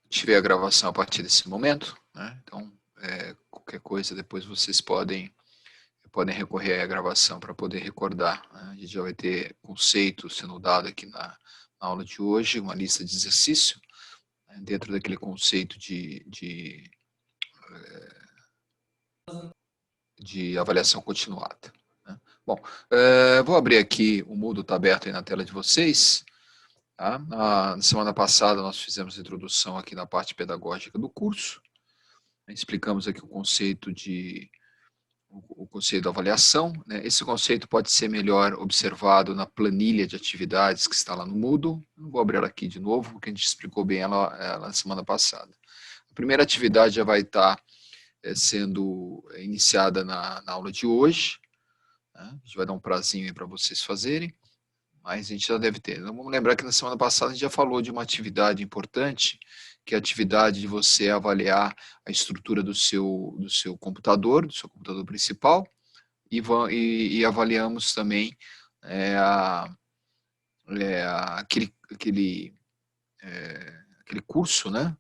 Tive a gravação a partir desse momento, né? Então, qualquer coisa depois vocês podem recorrer à gravação para poder recordar, né? A gente já vai ter conceito sendo dado aqui na aula de hoje, uma lista de exercício, né? Dentro daquele conceito de avaliação continuada, né? Bom, vou abrir aqui, o Moodle está aberto aí na tela de vocês. Tá? Na semana passada nós fizemos a introdução aqui na parte pedagógica do curso, explicamos aqui o conceito da avaliação, né? Esse conceito pode ser melhor observado na planilha de atividades que está lá no Moodle. Não vou abrir ela aqui de novo, porque a gente explicou bem ela na semana passada. A primeira atividade já vai estar sendo iniciada na aula de hoje, né? A gente vai dar um prazinho para vocês fazerem, mas a gente já deve ter. Então, vamos lembrar que na semana passada a gente já falou de uma atividade importante, que é a atividade de você avaliar a estrutura do seu computador principal, e avaliamos também aquele curso, né?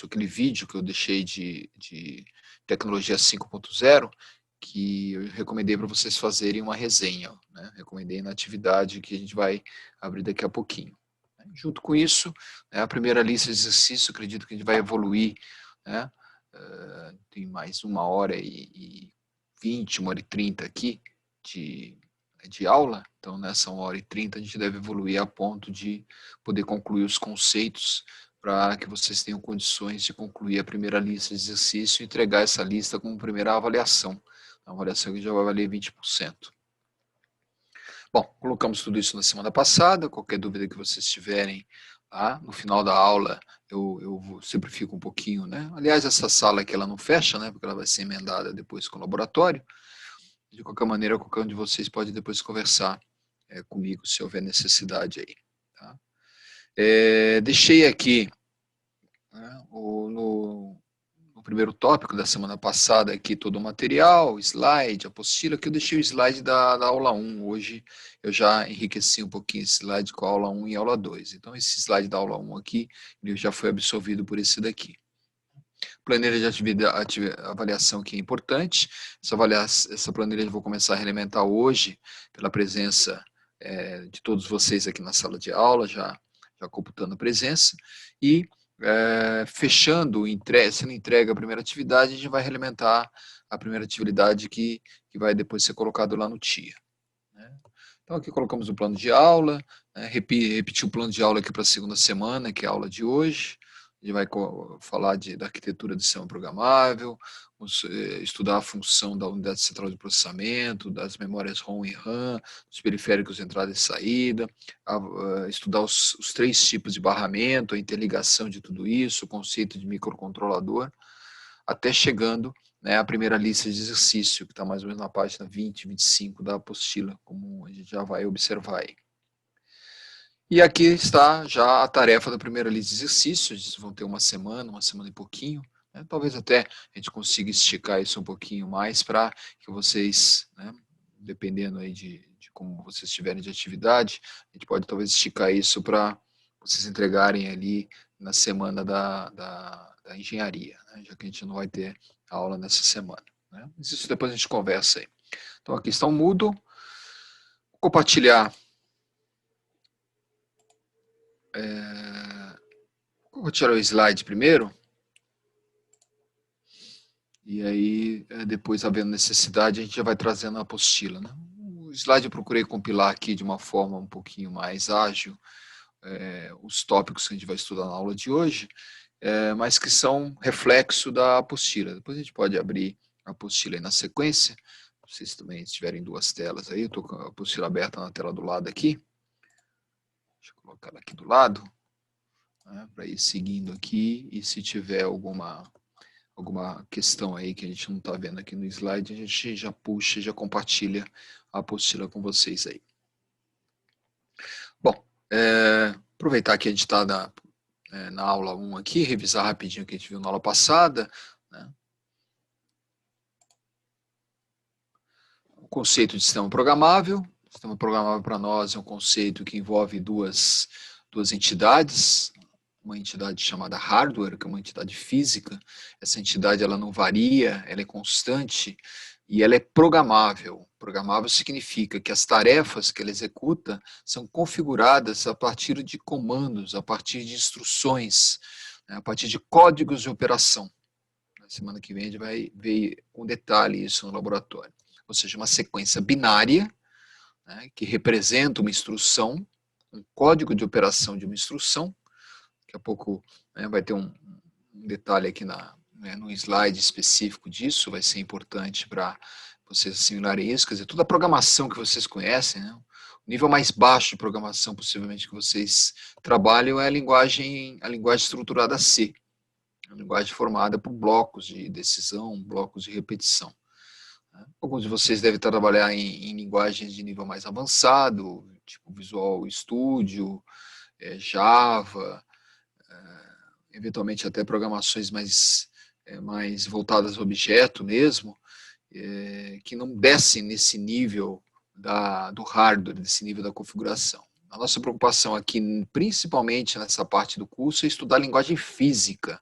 Aquele vídeo que eu deixei de tecnologia 5.0, que eu recomendei para vocês fazerem uma resenha, né? Recomendei na atividade que a gente vai abrir daqui a pouquinho. Junto com isso, a primeira lista de exercício, acredito que a gente vai evoluir, né? Tem mais 1h20, 1h30 aqui de aula, então nessa 1h30 a gente deve evoluir a ponto de poder concluir os conceitos, para que vocês tenham condições de concluir a primeira lista de exercício e entregar essa lista como primeira avaliação. A avaliação que já vai valer 20%. Bom, colocamos tudo isso na semana passada. Qualquer dúvida que vocês tiverem, tá? No final da aula eu sempre fico um pouquinho, né? Aliás, essa sala aqui ela não fecha, né? Porque ela vai ser emendada depois com o laboratório. De qualquer maneira, qualquer um de vocês pode depois conversar comigo, se houver necessidade aí. Tá? Deixei aqui, né, no primeiro tópico da semana passada aqui todo o material, slide, apostila, que eu deixei o slide da aula 1. Hoje eu já enriqueci um pouquinho esse slide com a aula 1 e a aula 2. Então esse slide da aula 1 aqui, ele já foi absorvido por esse daqui. Planilha de atividade, avaliação que é importante. Essa planilha eu vou começar a realimentar hoje, pela presença de todos vocês aqui na sala de aula, já computando a presença. E fechando, sendo entregue a primeira atividade, a gente vai realimentar a primeira atividade que vai depois ser colocado lá no TIA. Né? Então aqui colocamos o plano de aula, né? Repetir o plano de aula aqui para a segunda semana, que é a aula de hoje. A gente vai falar da arquitetura do sistema programável, vamos estudar a função da unidade central de processamento, das memórias ROM e RAM, dos periféricos de entrada e saída, estudar os 3 tipos de barramento, a interligação de tudo isso, o conceito de microcontrolador, até chegando, né, a primeira lista de exercício, que está mais ou menos na página 20, 25 da apostila, como a gente já vai observar aí. E aqui está já a tarefa da primeira lista de exercícios. Vocês vão ter uma semana e pouquinho, né? Talvez até a gente consiga esticar isso um pouquinho mais para que vocês, né, dependendo aí de como vocês estiverem de atividade, a gente pode talvez esticar isso para vocês entregarem ali na semana da engenharia, né? Já que a gente não vai ter aula nessa semana, né? Mas isso depois a gente conversa aí. Então aqui está o Moodle. Vou compartilhar. Vou tirar o slide primeiro. E aí, depois, havendo necessidade, a gente já vai trazendo a apostila, né? O slide eu procurei compilar aqui de uma forma um pouquinho mais ágil, os tópicos que a gente vai estudar na aula de hoje, mas que são reflexo da apostila. Depois a gente pode abrir a apostila aí na sequência. Vocês também tiverem 2 telas aí, eu estou com a apostila aberta na tela do lado aqui. Deixa eu colocar ela aqui do lado, né, para ir seguindo aqui, e se tiver alguma questão aí que a gente não está vendo aqui no slide, a gente já puxa e já compartilha a apostila com vocês aí. Bom, aproveitar que a gente está na aula 1 aqui, revisar rapidinho o que a gente viu na aula passada, né? O conceito de sistema programável. O sistema programável para nós é um conceito que envolve duas entidades, uma entidade chamada hardware, que é uma entidade física. Essa entidade ela não varia, ela é constante e ela é programável. Programável significa que as tarefas que ela executa são configuradas a partir de comandos, a partir de instruções, né, a partir de códigos de operação. Na semana que vem a gente vai ver com detalhe isso no laboratório. Ou seja, uma sequência binária, né, que representa uma instrução, um código de operação de uma instrução. Daqui a pouco, né, vai ter um detalhe aqui no slide específico disso, vai ser importante para vocês assimilarem isso. Quer dizer, toda a programação que vocês conhecem, né, o nível mais baixo de programação possivelmente que vocês trabalham é a linguagem estruturada C, a linguagem formada por blocos de decisão, blocos de repetição. Alguns de vocês devem trabalhar em linguagens de nível mais avançado, tipo Visual Studio, Java, eventualmente até programações mais voltadas ao objeto mesmo, que não descem nesse nível do hardware, nesse nível da configuração. A nossa preocupação aqui, principalmente nessa parte do curso, é estudar a linguagem física.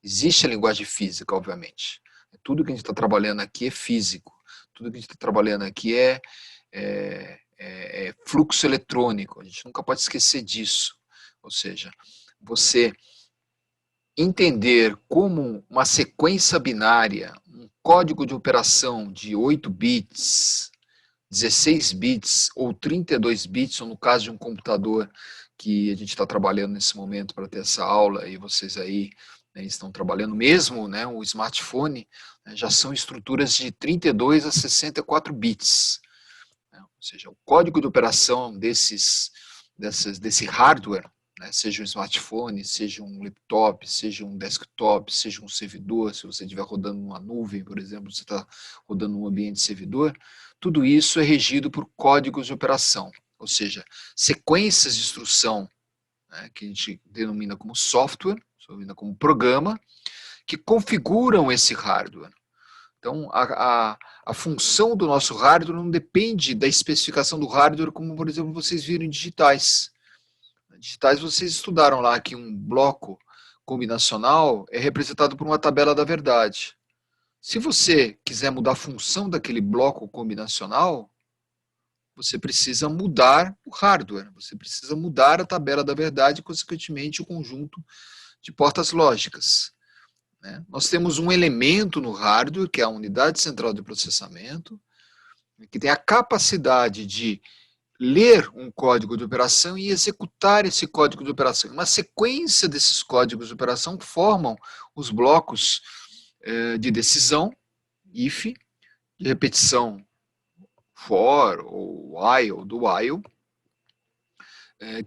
Existe a linguagem física, obviamente. Tudo que a gente está trabalhando aqui é físico. Tudo que a gente está trabalhando aqui é fluxo eletrônico. A gente nunca pode esquecer disso. Ou seja, você entender como uma sequência binária, um código de operação de 8 bits, 16 bits ou 32 bits, ou no caso de um computador que a gente está trabalhando nesse momento para ter essa aula, e vocês aí, né, estão trabalhando mesmo, né, o smartphone, né, já são estruturas de 32 a 64 bits. Né, ou seja, o código de operação desse hardware, né, seja um smartphone, seja um laptop, seja um desktop, seja um servidor, se você estiver rodando numa nuvem, por exemplo, você está rodando num ambiente servidor, tudo isso é regido por códigos de operação, ou seja, sequências de instrução, né, que a gente denomina como software, denomina como programa, que configuram esse hardware. Então, a função do nosso hardware não depende da especificação do hardware, como, por exemplo, vocês viram em digitais. Digitais, vocês estudaram lá que um bloco combinacional é representado por uma tabela da verdade. Se você quiser mudar a função daquele bloco combinacional, você precisa mudar o hardware, você precisa mudar a tabela da verdade e, consequentemente, o conjunto de portas lógicas. Né? Nós temos um elemento no hardware, que é a unidade central de processamento, que tem a capacidade de ler um código de operação e executar esse código de operação. Uma sequência desses códigos de operação formam os blocos de decisão, if, de repetição, for, ou while, do while,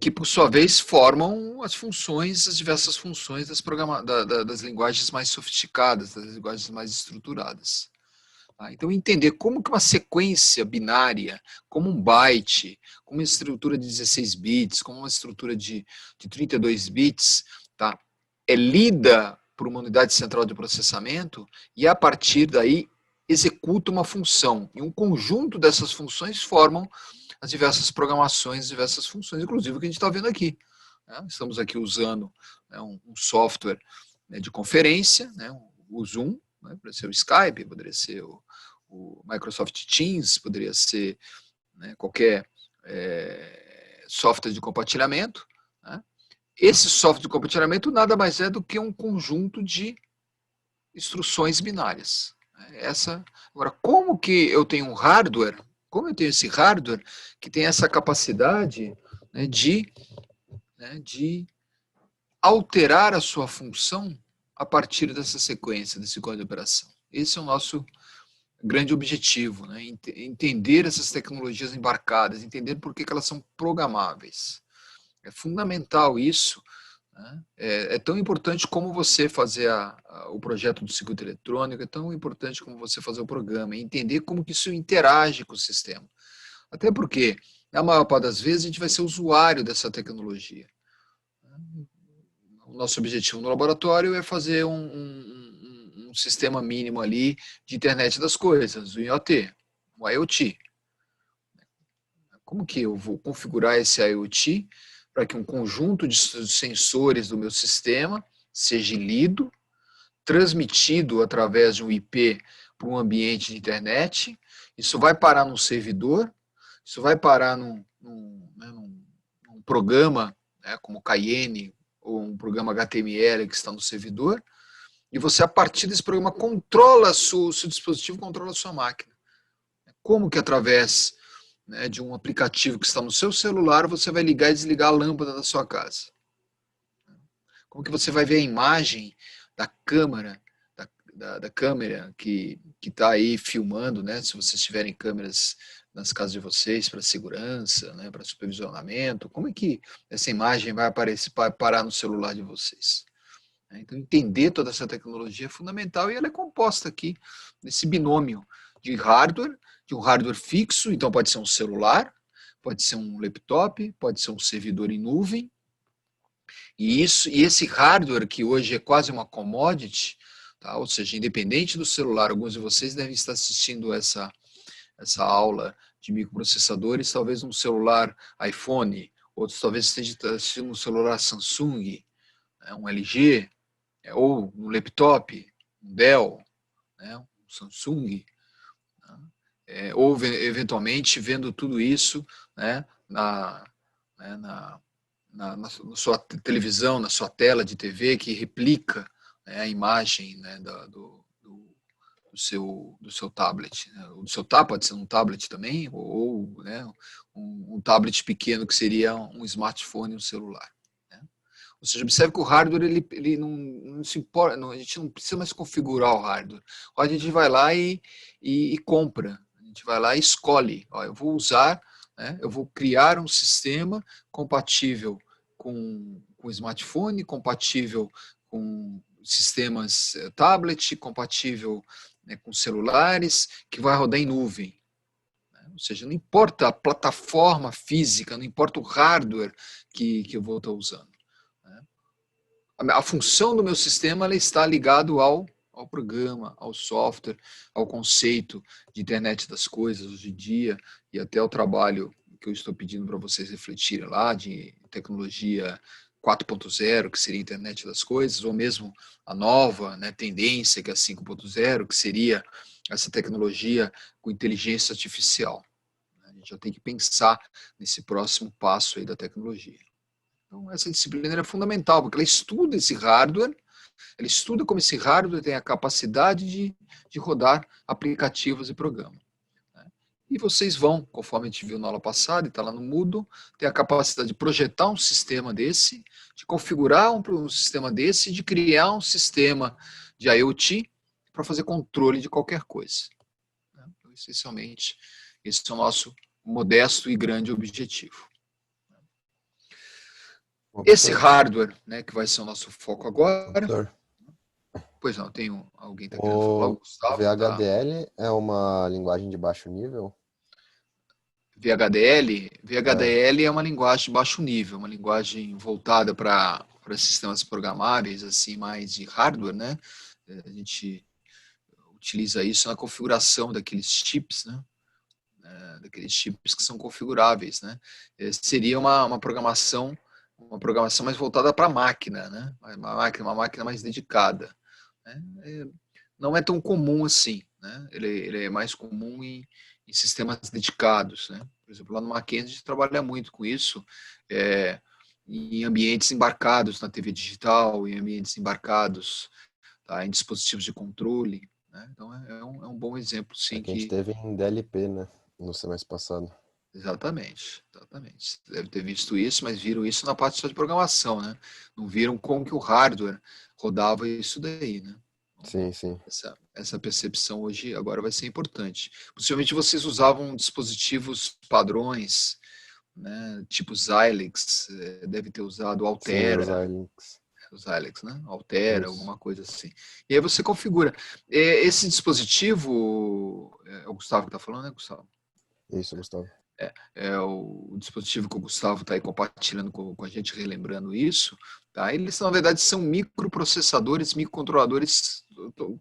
que por sua vez formam as funções, as diversas funções das linguagens mais sofisticadas, das linguagens mais estruturadas. Então, entender como que uma sequência binária, como um byte, como uma estrutura de 16 bits, como uma estrutura de 32 bits, tá, é lida por uma unidade central de processamento e, a partir daí, executa uma função. E um conjunto dessas funções formam as diversas programações, as diversas funções, inclusive o que a gente está vendo aqui. Né? Estamos aqui usando, né, um software, né, de conferência, né, o Zoom, né, poderia ser o Skype, poderia ser o Microsoft Teams, poderia ser, né, qualquer software de compartilhamento. Né? Esse software de compartilhamento nada mais é do que um conjunto de instruções binárias. Agora, como que eu tenho um hardware, como eu tenho esse hardware que tem essa capacidade, né, de alterar a sua função a partir dessa sequência, desse código de operação. Esse é o nosso grande objetivo, né? Entender essas tecnologias embarcadas, entender por que elas são programáveis. É fundamental isso. Né? É tão importante como você fazer o projeto do circuito eletrônico, é tão importante como você fazer o programa, entender como que isso interage com o sistema. Até porque, na maior parte das vezes, a gente vai ser usuário dessa tecnologia. O nosso objetivo no laboratório é fazer um sistema mínimo ali de internet das coisas, o IoT, o IoT. Como que eu vou configurar esse IoT para que um conjunto de sensores do meu sistema seja lido, transmitido através de um IP para um ambiente de internet. Isso vai parar num servidor, isso vai parar num programa, né, como Cayenne, ou um programa HTML que está no servidor, e você, a partir desse programa, controla o seu dispositivo, controla a sua máquina. Como que através, né, de um aplicativo que está no seu celular, você vai ligar e desligar a lâmpada da sua casa? Como que você vai ver a imagem da câmera, da câmera que está aí filmando, né? Se vocês tiverem câmeras nas casas de vocês para segurança, né, para supervisionamento, como é que essa imagem vai aparecer, vai parar no celular de vocês? Então, entender toda essa tecnologia é fundamental, e ela é composta aqui nesse binômio de um hardware fixo, então pode ser um celular, pode ser um laptop, pode ser um servidor em nuvem, e esse hardware, que hoje é quase uma commodity, tá? Ou seja, independente do celular, alguns de vocês devem estar assistindo essa aula de microprocessadores, talvez um celular iPhone, outros talvez estejam assistindo um celular Samsung, né, um LG, ou um laptop, um Dell, né, um Samsung, ou eventualmente vendo tudo isso, né, né, na sua televisão, na sua tela de TV, que replica, né, a imagem, né, do seu tablet. Né? O seu tablet pode ser um tablet também, ou né, um tablet pequeno que seria um smartphone, um celular. Né? Ou seja, observe que o hardware ele não se importa, a gente não precisa mais configurar o hardware. A gente vai lá e compra, a gente vai lá e escolhe. Ó, eu vou usar, né, eu vou criar um sistema compatível com smartphone, compatível com sistemas tablet, compatível, né, com celulares, que vai rodar em nuvem. Ou seja, não importa a plataforma física, não importa o hardware que eu vou estar usando. A função do meu sistema ela está ligado ao programa, ao software, ao conceito de internet das coisas hoje em dia, e até ao trabalho que eu estou pedindo para vocês refletirem lá, de tecnologia 4.0, que seria a internet das coisas, ou mesmo a nova, né, tendência, que é a 5.0, que seria essa tecnologia com inteligência artificial. A gente já tem que pensar nesse próximo passo aí da tecnologia. Então, essa disciplina é fundamental, porque ela estuda esse hardware, ela estuda como esse hardware tem a capacidade de rodar aplicativos e programas. Né? E vocês vão, conforme a gente viu na aula passada, e está lá no Moodle, ter a capacidade de projetar um sistema desse, de configurar um sistema desse, de criar um sistema de IoT para fazer controle de qualquer coisa. Né? Então, essencialmente, esse é o nosso modesto e grande objetivo. Esse hardware, né, que vai ser o nosso foco agora. Doutor, Pois não, tem alguém está querendo falar, o o Gustavo. VHDL é uma linguagem de baixo nível? VHDL é uma linguagem de baixo nível, uma linguagem voltada para sistemas programáveis, assim, mais de hardware, né? A gente utiliza isso na configuração daqueles chips, né? Daqueles chips que são configuráveis, né? Seria uma programação mais voltada para a máquina, né? Uma máquina mais dedicada. Né? Não é tão comum assim, né? Ele é mais comum em sistemas dedicados, né? Por exemplo, lá no Mackenzie a gente trabalha muito com isso, em ambientes embarcados na TV digital, em ambientes embarcados, tá, em dispositivos de controle, né? Então é um bom exemplo, É sim, que a gente teve em DLP, né? No semestre passado. Exatamente. Você deve ter visto isso, mas viram isso na parte só de programação, né? Não viram como que o hardware rodava isso daí, né? Sim, sim. Essa percepção hoje agora vai ser importante. Possivelmente vocês usavam dispositivos padrões, né? Tipo Xilinx, deve ter usado Sim, os Altera, Xilinx. o Xilinx, né? Altera, Isso. alguma coisa assim. E aí você configura. Esse dispositivo, é o Gustavo que está falando, né, Gustavo? Isso, Gustavo. O dispositivo que o Gustavo está aí compartilhando com a gente, relembrando isso, tá? Eles, na verdade, são microprocessadores, microcontroladores,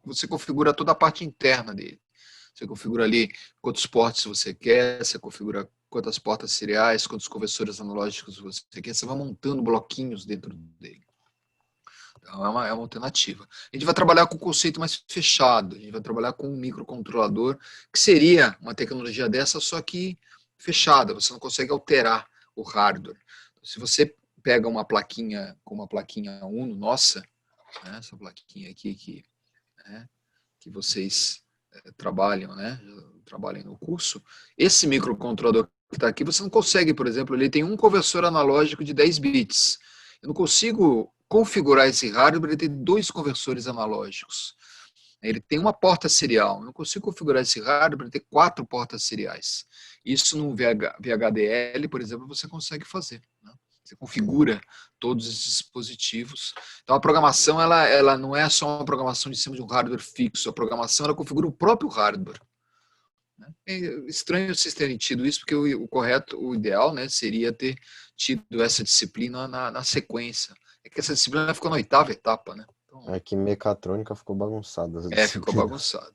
você configura toda a parte interna dele. Você configura ali quantos ports você quer, você configura quantas portas seriais, quantos conversores analógicos você quer, você vai montando bloquinhos dentro dele. Então, é uma alternativa. A gente vai trabalhar com um conceito mais fechado, a gente vai trabalhar com um microcontrolador, que seria uma tecnologia dessa, só que fechada, você não consegue alterar o hardware. Se você pega uma plaquinha, como uma plaquinha Uno, nossa, né, essa plaquinha aqui, que vocês trabalham, né, trabalham no curso, esse microcontrolador que está aqui, você não consegue, por exemplo, ele tem um conversor analógico de 10 bits. Eu não consigo configurar esse hardware para ele ter 2 conversores analógicos. Ele tem uma porta serial. Eu não consigo configurar esse hardware para ter 4 portas seriais. Isso no VHDL, por exemplo, você consegue fazer. Né? Você configura todos esses dispositivos. Então, a programação ela não é só uma programação de cima de um hardware fixo. A programação ela configura o próprio hardware. É estranho vocês terem tido isso, porque o correto, o ideal, né, seria ter tido essa disciplina na sequência. É que essa disciplina ficou na 8ª etapa, né? Então, É que mecatrônica ficou bagunçada. ficou bagunçado.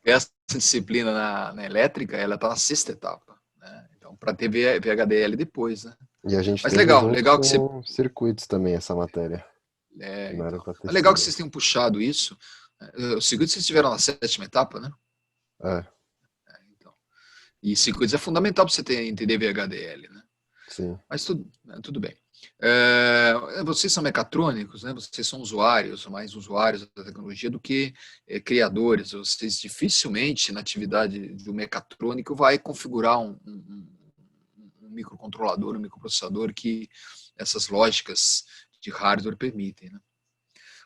Essa disciplina na elétrica, ela está na 6ª etapa. Né? Então, para ter VHDL depois, né? E a gente Mas teve junto legal que você... com circuitos também, essa matéria. Que não era Então. pra ter É legal que sido. vocês tenham puxado isso. Os circuitos vocês estiveram na 7ª etapa, né? É, Então. E circuitos é fundamental para você entender VHDL, né? sim. Mas tudo bem. Vocês são mecatrônicos, né? Vocês são usuários, mais usuários da tecnologia do que criadores. Vocês dificilmente, na atividade do mecatrônico, vai configurar um microcontrolador, um microprocessador que essas lógicas de hardware permitem, né?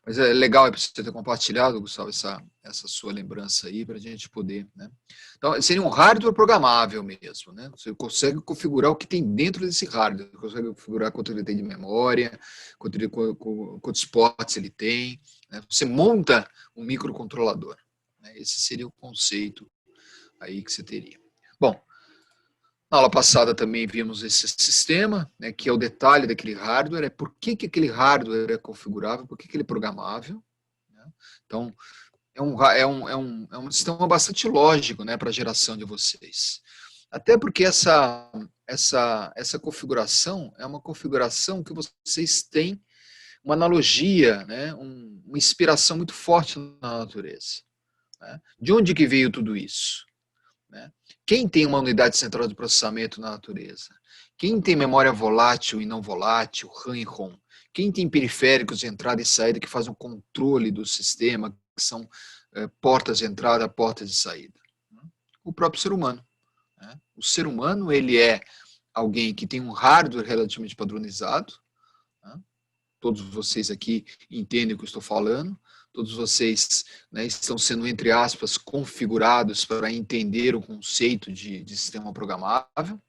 Mas é legal você ter compartilhado, Gustavo, essa sua lembrança aí para a gente poder, né? Então, seria um hardware programável mesmo, né? Você consegue configurar o que tem dentro desse hardware, você consegue configurar quanto ele tem de memória, quantos ports ele tem, né? Você monta um microcontrolador, né? Esse seria o conceito aí que você teria. Bom, na aula passada também vimos esse sistema, né, que é o detalhe daquele hardware, é por que aquele hardware é configurável, por que ele é programável. Né? Então, é um sistema bastante lógico, né, para a geração de vocês. Até porque essa configuração é uma configuração que vocês têm uma analogia, né, uma inspiração muito forte na natureza. Né? De onde que veio tudo isso? Né? Quem tem uma unidade central de processamento na natureza? Quem tem memória volátil e não volátil, RAM e ROM? Quem tem periféricos de entrada e saída que fazem o controle do sistema, que são portas de entrada, portas de saída? O próprio ser humano. Né? O ser humano ele é alguém que tem um hardware relativamente padronizado. Né? Todos vocês aqui entendem o que eu estou falando. Todos vocês, né, estão sendo, entre aspas, configurados para entender o conceito de sistema programável.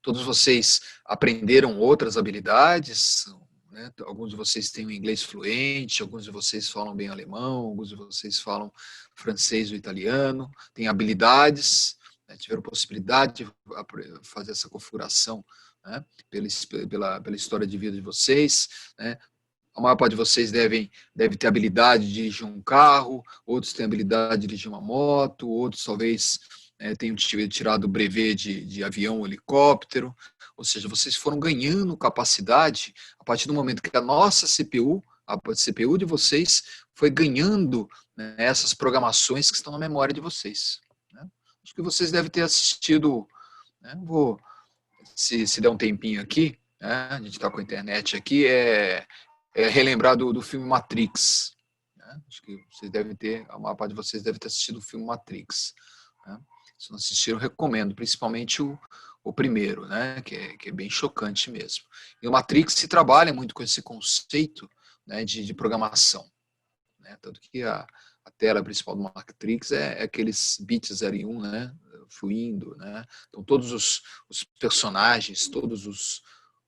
Todos vocês aprenderam outras habilidades, né? Alguns de vocês têm o inglês fluente, alguns de vocês falam bem alemão, alguns de vocês falam francês ou italiano, têm habilidades, né, tiveram possibilidade de fazer essa configuração, né, pela história de vida de vocês, né? A maior parte de vocês deve ter habilidade de dirigir um carro, outros têm habilidade de dirigir uma moto, outros talvez tenham tirado o brevet de avião ou helicóptero. Ou seja, vocês foram ganhando capacidade a partir do momento que a nossa CPU, a CPU de vocês, foi ganhando, né, essas programações que estão na memória de vocês. Né? Acho que vocês devem ter assistido, né, vou, se der um tempinho aqui, né, a gente está com a internet aqui, relembrar do filme Matrix. Né? Acho que vocês devem ter, a maior parte de vocês deve ter assistido o filme Matrix. Né? Se não assistiram, recomendo, principalmente o primeiro, né? que é bem chocante mesmo. E o Matrix se trabalha muito com esse conceito, né, de programação. Né? Tanto que a tela principal do Matrix é aqueles bits 0 e 1, né, fluindo. Né? Então todos os personagens, todos os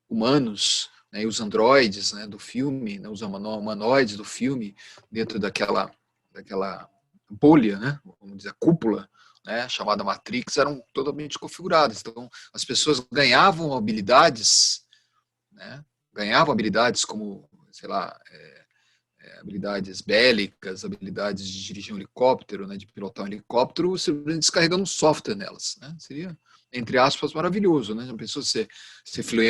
humanos, né, e os androides, né, do filme, né, os humanoides do filme, dentro daquela bolha, né, vamos dizer, cúpula, né, chamada Matrix, eram totalmente configuradas. Então, as pessoas ganhavam habilidades, né, como, sei lá, habilidades bélicas, habilidades de dirigir um helicóptero, né, de pilotar um helicóptero, descarregando um software nelas. Né, seria entre aspas, maravilhoso, né? Uma pessoa ser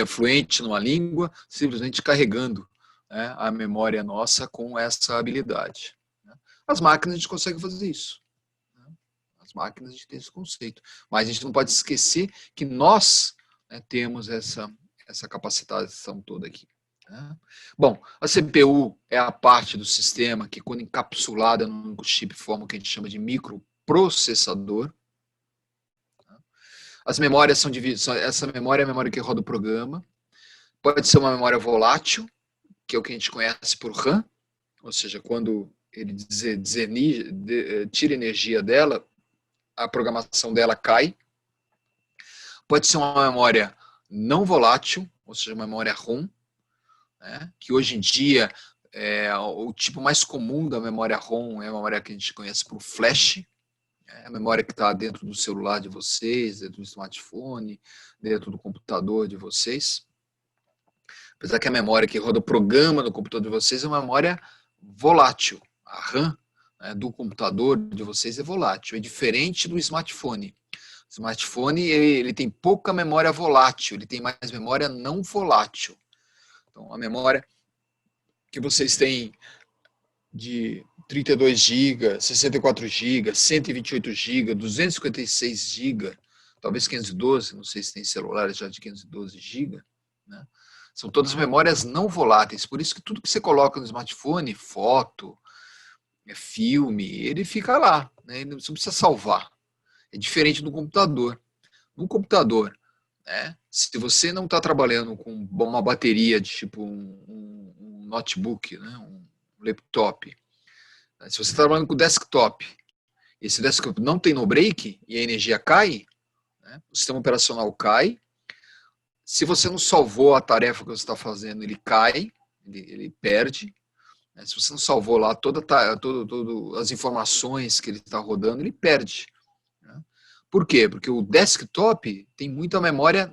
fluente numa língua, simplesmente carregando, né, a memória nossa com essa habilidade. Né? As máquinas a gente consegue fazer isso. Né? As máquinas a gente tem esse conceito. Mas a gente não pode esquecer que nós, né, temos essa capacitação toda aqui. Né? Bom, a CPU é a parte do sistema que, quando encapsulada num único chip, forma o que a gente chama de microprocessador. As memórias são divididas. Essa memória é a memória que roda o programa. Pode ser uma memória volátil, que é o que a gente conhece por RAM, ou seja, quando ele tira energia dela, a programação dela cai. Pode ser uma memória não volátil, ou seja, uma memória ROM, né, que hoje em dia o tipo mais comum da memória ROM é a memória que a gente conhece por flash, a memória que está dentro do celular de vocês, dentro do smartphone, dentro do computador de vocês. Apesar que a memória que roda o programa do computador de vocês é uma memória volátil. A RAM, né, do computador de vocês é volátil. É diferente do smartphone. O smartphone ele tem pouca memória volátil, ele tem mais memória não volátil. Então, a memória que vocês têm de 32 GB, 64 GB, 128 GB, 256 GB, talvez 512, não sei se tem celulares já de 512 GB, né? São todas memórias não voláteis, por isso que tudo que você coloca no smartphone, foto, filme, ele fica lá, né? Você não precisa salvar. É diferente do computador. No computador, né, se você não está trabalhando com uma bateria de tipo um notebook, né, um laptop, se você está trabalhando com desktop, esse desktop não tem no break e a energia cai, né, o sistema operacional cai. Se você não salvou a tarefa que você está fazendo, ele cai, ele perde. Né, se você não salvou lá todas as informações que ele está rodando, ele perde. Né. Por quê? Porque o desktop tem muita memória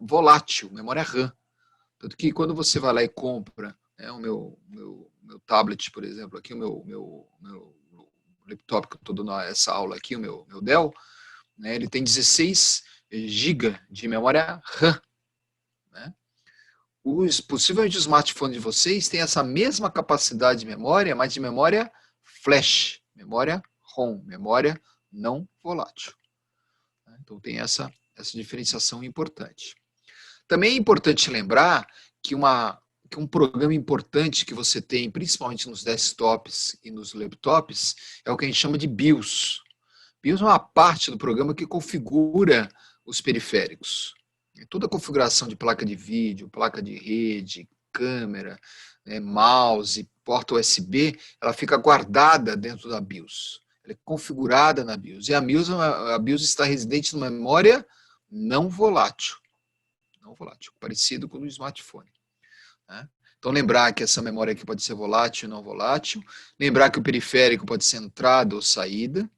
volátil, memória RAM. Tanto que quando você vai lá e compra, né, o meu tablet, por exemplo, aqui, o meu laptop que eu estou dando essa aula aqui, o meu Dell, né, ele tem 16 GB de memória RAM. Né? Possivelmente o smartphone de vocês tem essa mesma capacidade de memória, mas de memória flash, memória ROM, memória não volátil. Então tem essa diferenciação importante. Também é importante lembrar que um programa importante que você tem, principalmente nos desktops e nos laptops, é o que a gente chama de BIOS. BIOS é uma parte do programa que configura os periféricos. Toda a configuração de placa de vídeo, placa de rede, câmera, né, mouse, porta USB, ela fica guardada dentro da BIOS. Ela é configurada na BIOS. E a BIOS está residente numa memória não volátil. Não volátil, parecido com o smartphone. Né? Então, lembrar que essa memória aqui pode ser volátil ou não volátil. Lembrar que o periférico pode ser entrada ou saída.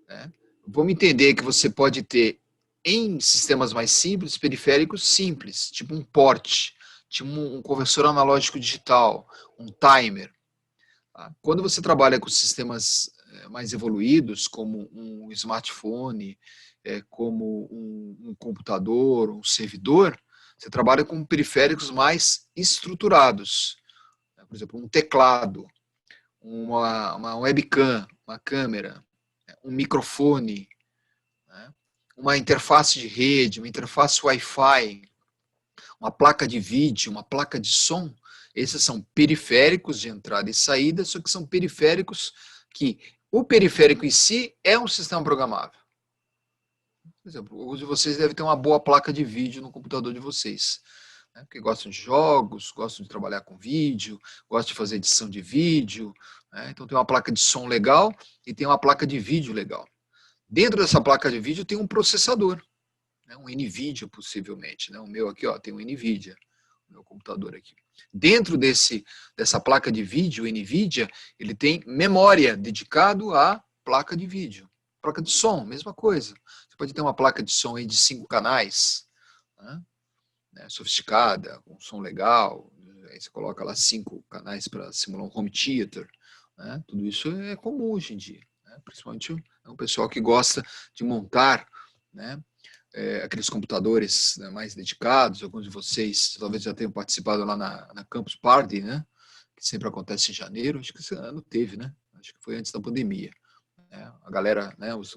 Né? Vamos entender que você pode ter, em sistemas mais simples, periféricos simples, tipo um port, tipo um conversor analógico digital, um timer. Tá? Quando você trabalha com sistemas mais evoluídos, como um smartphone, como um computador, um servidor, você trabalha com periféricos mais estruturados. Por exemplo, um teclado, uma webcam, uma câmera, um microfone, né? Uma interface de rede, uma interface Wi-Fi, uma placa de vídeo, uma placa de som. Esses são periféricos de entrada e saída, só que são periféricos que o periférico em si é um sistema programável. Por exemplo, alguns de vocês devem ter uma boa placa de vídeo no computador de vocês, né? Porque gostam de jogos, gostam de trabalhar com vídeo, gostam de fazer edição de vídeo, né? Então tem uma placa de som legal e tem uma placa de vídeo legal. Dentro dessa placa de vídeo tem um processador, né? Um NVIDIA possivelmente, né? O meu aqui, ó, tem um NVIDIA, o meu computador aqui. Dentro dessa placa de vídeo, NVIDIA, ele tem memória dedicado à placa de vídeo. Placa de som, mesma coisa. Você pode ter uma placa de som aí de 5 canais, né? Sofisticada, com som legal. Aí você coloca lá 5 canais para simular um home theater. Né? Tudo isso é comum hoje em dia. Né? Principalmente é um pessoal que gosta de montar, né, aqueles computadores, né, mais dedicados. Alguns de vocês talvez já tenham participado lá na Campus Party, né, que sempre acontece em janeiro. Acho que esse ano teve, né? Acho que foi antes da pandemia. Né? A galera, né, os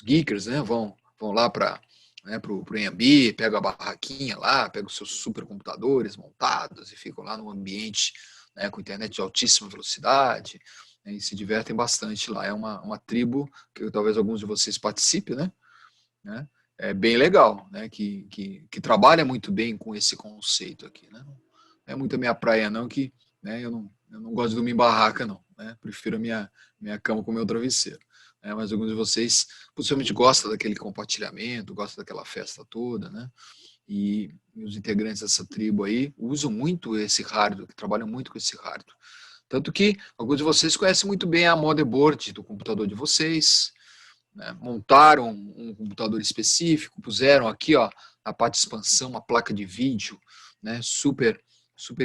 geekers, né, vão lá para, né, pro Anhembi, pega a barraquinha lá, pega os seus supercomputadores montados e ficam lá no ambiente, né, com internet de altíssima velocidade, né, e se divertem bastante lá. É uma tribo que talvez alguns de vocês participem, né? É bem legal, né? Que trabalha muito bem com esse conceito aqui, né? Não é muito a minha praia, não, que, né, eu não gosto de dormir em barraca, não, né? Prefiro a minha cama com o meu travesseiro. Né? Mas alguns de vocês possivelmente gostam daquele compartilhamento, gostam daquela festa toda, né? E os integrantes dessa tribo aí usam muito esse hardware, que trabalham muito com esse hardware. Tanto que alguns de vocês conhecem muito bem a motherboard do computador de vocês, né? Montaram um computador específico, puseram aqui, ó, na parte de expansão, uma placa de vídeo, né, super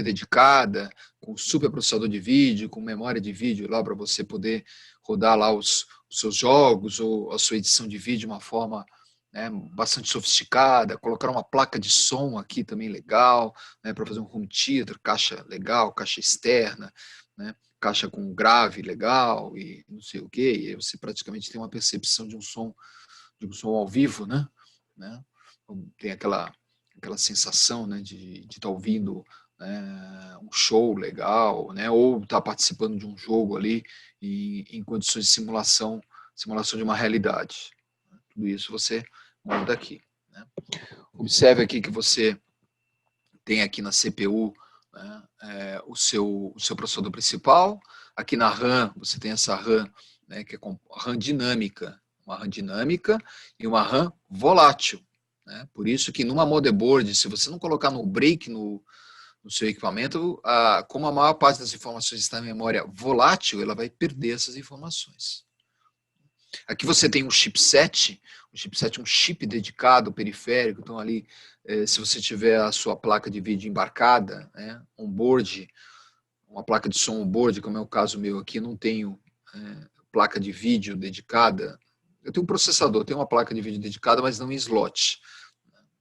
dedicada, com super processador de vídeo, com memória de vídeo lá para você poder rodar lá os seus jogos ou a sua edição de vídeo de uma forma, né, bastante sofisticada. Colocaram uma placa de som aqui também legal, né, para fazer um home theater, caixa legal, caixa externa, né, caixa com grave legal e não sei o que, e aí você praticamente tem uma percepção de um som ao vivo, né? Tem aquela sensação, né, de estar ouvindo, né, um show legal, né, ou estar participando de um jogo ali em condições de simulação de uma realidade. Tudo isso você monta aqui, né? Observe aqui que você tem aqui na CPU, né, o seu processador principal. Aqui na RAM, você tem essa RAM, né, que é RAM dinâmica, uma RAM dinâmica e uma RAM volátil. Né? Por isso que numa motherboard, se você não colocar no break no seu equipamento, como a maior parte das informações está em memória volátil, ela vai perder essas informações. Aqui você tem um chipset, um chip dedicado, periférico. Então ali, se você tiver a sua placa de vídeo embarcada, né, onboard, uma placa de som onboard, como é o caso meu aqui, não tenho placa de vídeo dedicada. Eu tenho um processador, tenho uma placa de vídeo dedicada, mas não em slot.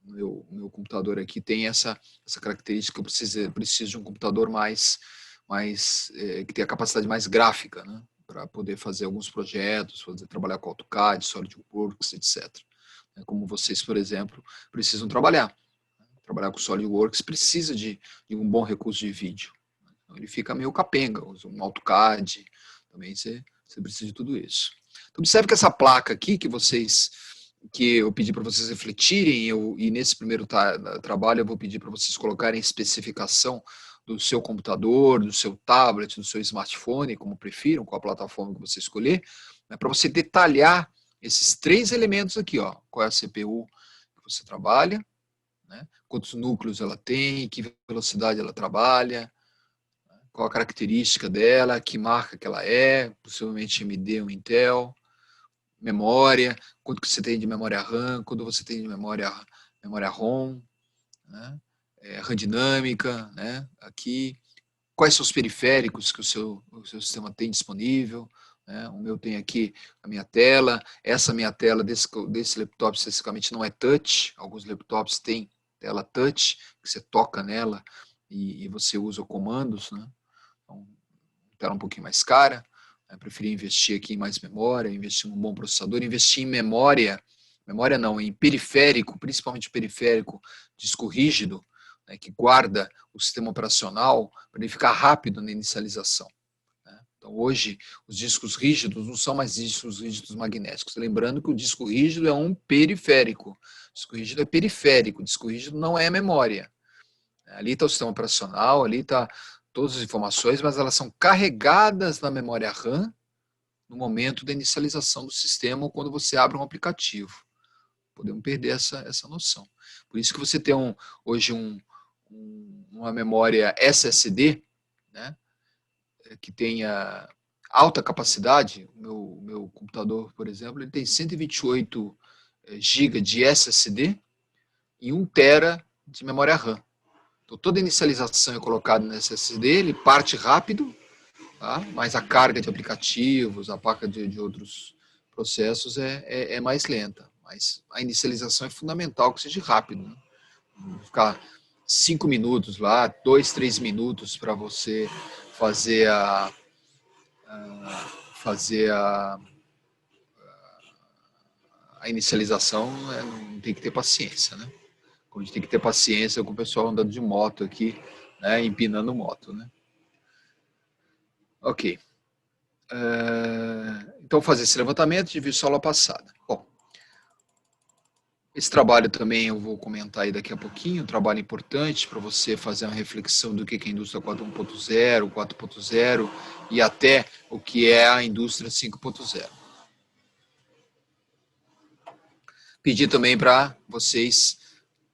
Meu computador aqui tem essa característica, eu preciso de um computador mais que tenha capacidade mais gráfica, né, para poder fazer alguns projetos, trabalhar com AutoCAD, SolidWorks, etc. Como vocês, por exemplo, precisam trabalhar. Trabalhar com SolidWorks precisa de um bom recurso de vídeo. Então, ele fica meio capenga, usa um AutoCAD, também você precisa de tudo isso. Então, observe que essa placa aqui que eu pedi para vocês refletirem, e nesse primeiro trabalho eu vou pedir para vocês colocarem especificação do seu computador, do seu tablet, do seu smartphone, como prefiram, qual a plataforma que você escolher, né, para você detalhar esses 3 elementos aqui, ó, qual é a CPU que você trabalha, né, quantos núcleos ela tem, que velocidade ela trabalha, qual a característica dela, que marca que ela é, possivelmente AMD ou Intel, memória, quanto que você tem de memória RAM, quanto você tem de memória ROM, né? RAM dinâmica, né? Aqui, quais são os periféricos que o seu sistema tem disponível, né? O meu tem aqui a minha tela, essa minha tela desse laptop especificamente não é touch, alguns laptops têm tela touch, que você toca nela e você usa comandos, né? Então, tela um pouquinho mais cara. Preferi investir aqui em mais memória, investir em um bom processador, investir em memória não, em periférico, principalmente periférico, disco rígido, né, que guarda o sistema operacional para ele ficar rápido na inicialização. Né? Então, hoje, os discos rígidos não são mais discos rígidos magnéticos. Lembrando que o disco rígido é um periférico. O disco rígido é periférico, o disco rígido não é memória. Ali está o sistema operacional, ali está todas as informações, mas elas são carregadas na memória RAM no momento da inicialização do sistema ou quando você abre um aplicativo. Podemos perder essa noção. Por isso que você tem hoje uma memória SSD, né, que tenha alta capacidade. O meu computador, por exemplo, ele tem 128 GB de SSD e 1 TB de memória RAM. Então, toda inicialização é colocada no SSD, ele parte rápido, tá? Mas a carga de aplicativos, a carga de outros processos é mais lenta. mas a inicialização é fundamental que seja rápido, né? Ficar 5 minutos lá, 2, 3 minutos para você fazer a inicialização, né? Não tem que ter paciência, né? A gente tem que ter paciência com o pessoal andando de moto aqui, né? Empinando moto, né? Ok. Então, fazer esse levantamento de visto aula passada. Bom, esse trabalho também eu vou comentar aí daqui a pouquinho, um trabalho importante para você fazer uma reflexão do que é a indústria 4.0, 4.0 e até o que é a indústria 5.0. Pedir também para vocês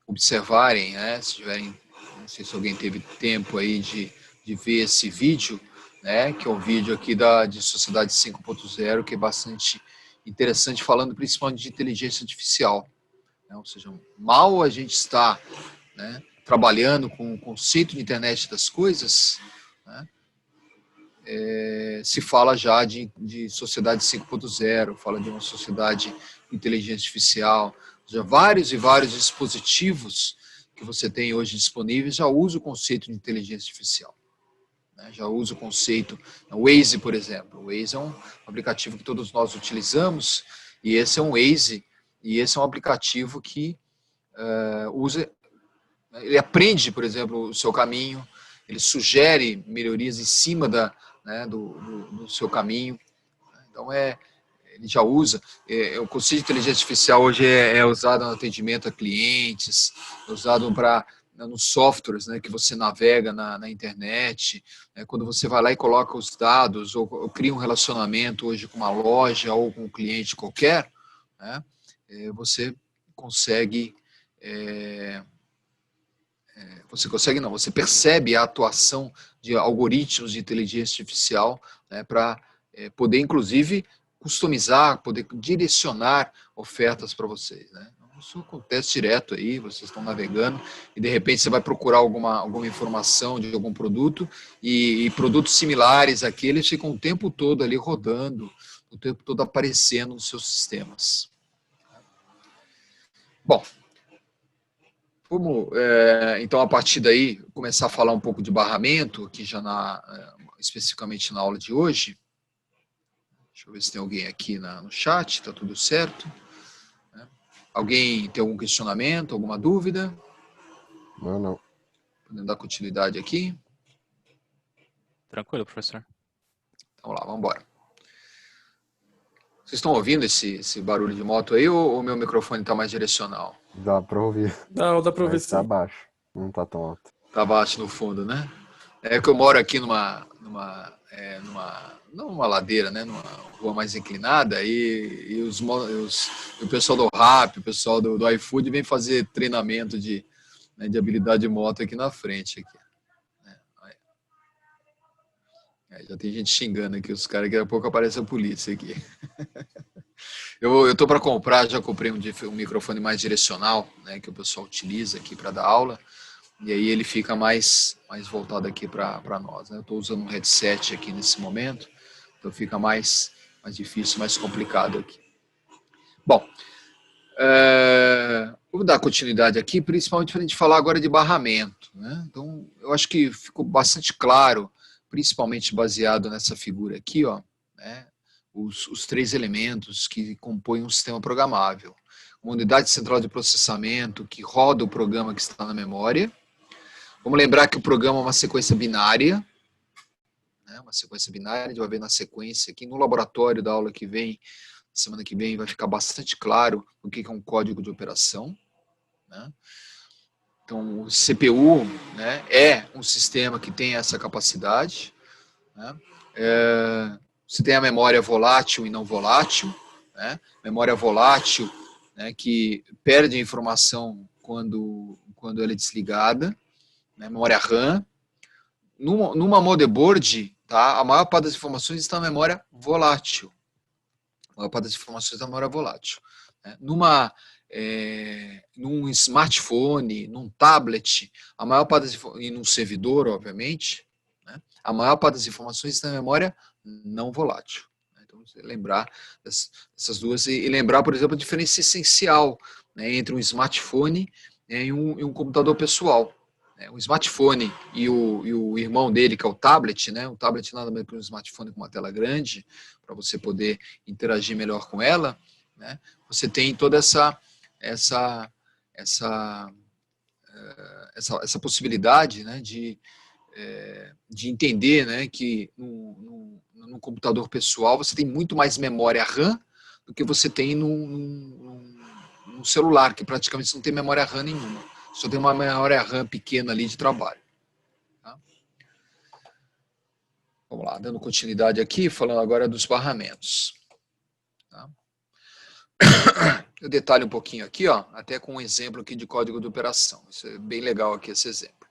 observarem, né, se tiverem, não sei se alguém teve tempo aí de ver esse vídeo, né, que é um vídeo aqui de Sociedade 5.0, que é bastante interessante, falando principalmente de inteligência artificial. Né, ou seja, mal a gente está, né, trabalhando com o conceito de internet das coisas, né, se fala já de sociedade 5.0, fala de uma sociedade de inteligência artificial, já vários e vários dispositivos que você tem hoje disponíveis já usam o conceito de inteligência artificial. Né? Já usa o conceito, o Waze, por exemplo. O Waze é um aplicativo que todos nós utilizamos, e esse é um Waze, e esse é um aplicativo que usa, ele aprende, por exemplo, o seu caminho, ele sugere melhorias em cima do seu caminho. Então, ele já usa. O conceito de inteligência artificial hoje é usado no atendimento a clientes, é usado nos softwares, né, que você navega na internet, né, quando você vai lá e coloca os dados, ou cria um relacionamento hoje com uma loja ou com um cliente qualquer, né, você consegue... você percebe a atuação de algoritmos de inteligência artificial, né, para poder, inclusive, customizar, poder direcionar ofertas para vocês. Né? Isso acontece direto aí, vocês estão navegando e, de repente, você vai procurar alguma informação de algum produto e produtos similares àqueles ficam o tempo todo ali rodando, o tempo todo aparecendo nos seus sistemas. Bom, então, a partir daí, começar a falar um pouco de barramento, aqui já especificamente na aula de hoje. Deixa eu ver se tem alguém aqui no chat, está tudo certo. Alguém tem algum questionamento, alguma dúvida? Não. Podemos dar continuidade aqui? Tranquilo, professor. Então, lá, vamos embora. Vocês estão ouvindo esse barulho de moto aí, ou o meu microfone está mais direcional? Dá pra ouvir. Dá pra ouvir Mas tá sim. baixo. Não tá tão alto. Tá baixo no fundo, né? É que eu moro aqui não numa ladeira, né? Numa rua mais inclinada, e o pessoal do Rappi, o pessoal do iFood vem fazer treinamento de habilidade de moto aqui na frente. Aqui. Já tem gente xingando aqui os caras, que daqui a pouco aparece a polícia aqui. Eu tô para comprar, já comprei um microfone mais direcional, né, que o pessoal utiliza aqui para dar aula, e aí ele fica mais voltado aqui para nós. Né? Eu estou usando um headset aqui nesse momento, então fica mais difícil, mais complicado aqui. Bom, vou dar continuidade aqui, principalmente para a gente falar agora de barramento. Né? Então, eu acho que ficou bastante claro, principalmente baseado nessa figura aqui, ó, né? Os três elementos que compõem um sistema programável. Uma unidade central de processamento que roda o programa que está na memória. Vamos lembrar que o programa é uma sequência binária, né? Uma sequência binária, a gente vai ver na sequência aqui no laboratório da aula que vem, semana que vem, vai ficar bastante claro o que é um código de operação. Né? Então, o CPU, né, é um sistema que tem essa capacidade. Né? Você tem a memória volátil e não volátil. Né? Memória volátil, né, que perde a informação quando ela é desligada. Né? Memória RAM. Numa motherboard, tá, a maior parte das informações está na memória volátil. A maior parte das informações está na memória volátil. Né? Num smartphone, num tablet, a maior parte e num servidor, obviamente, né? A maior parte das informações está na memória não volátil. Então, Você lembrar dessas duas e lembrar, por exemplo, a diferença essencial, né, entre um smartphone, né, e um computador pessoal. O smartphone e o irmão dele, que é o tablet, né? O tablet nada mais que um smartphone com uma tela grande, para você poder interagir melhor com ela, né? Você tem toda essa possibilidade, né, de entender, né, que no computador pessoal você tem muito mais memória RAM do que você tem num celular, que praticamente não tem memória RAM nenhuma. Só tem uma memória RAM pequena ali de trabalho. Tá? Vamos lá, dando continuidade aqui, falando agora dos barramentos. Tá? Eu detalho um pouquinho aqui, ó, até com um exemplo aqui de código de operação. Isso é bem legal aqui, esse exemplo.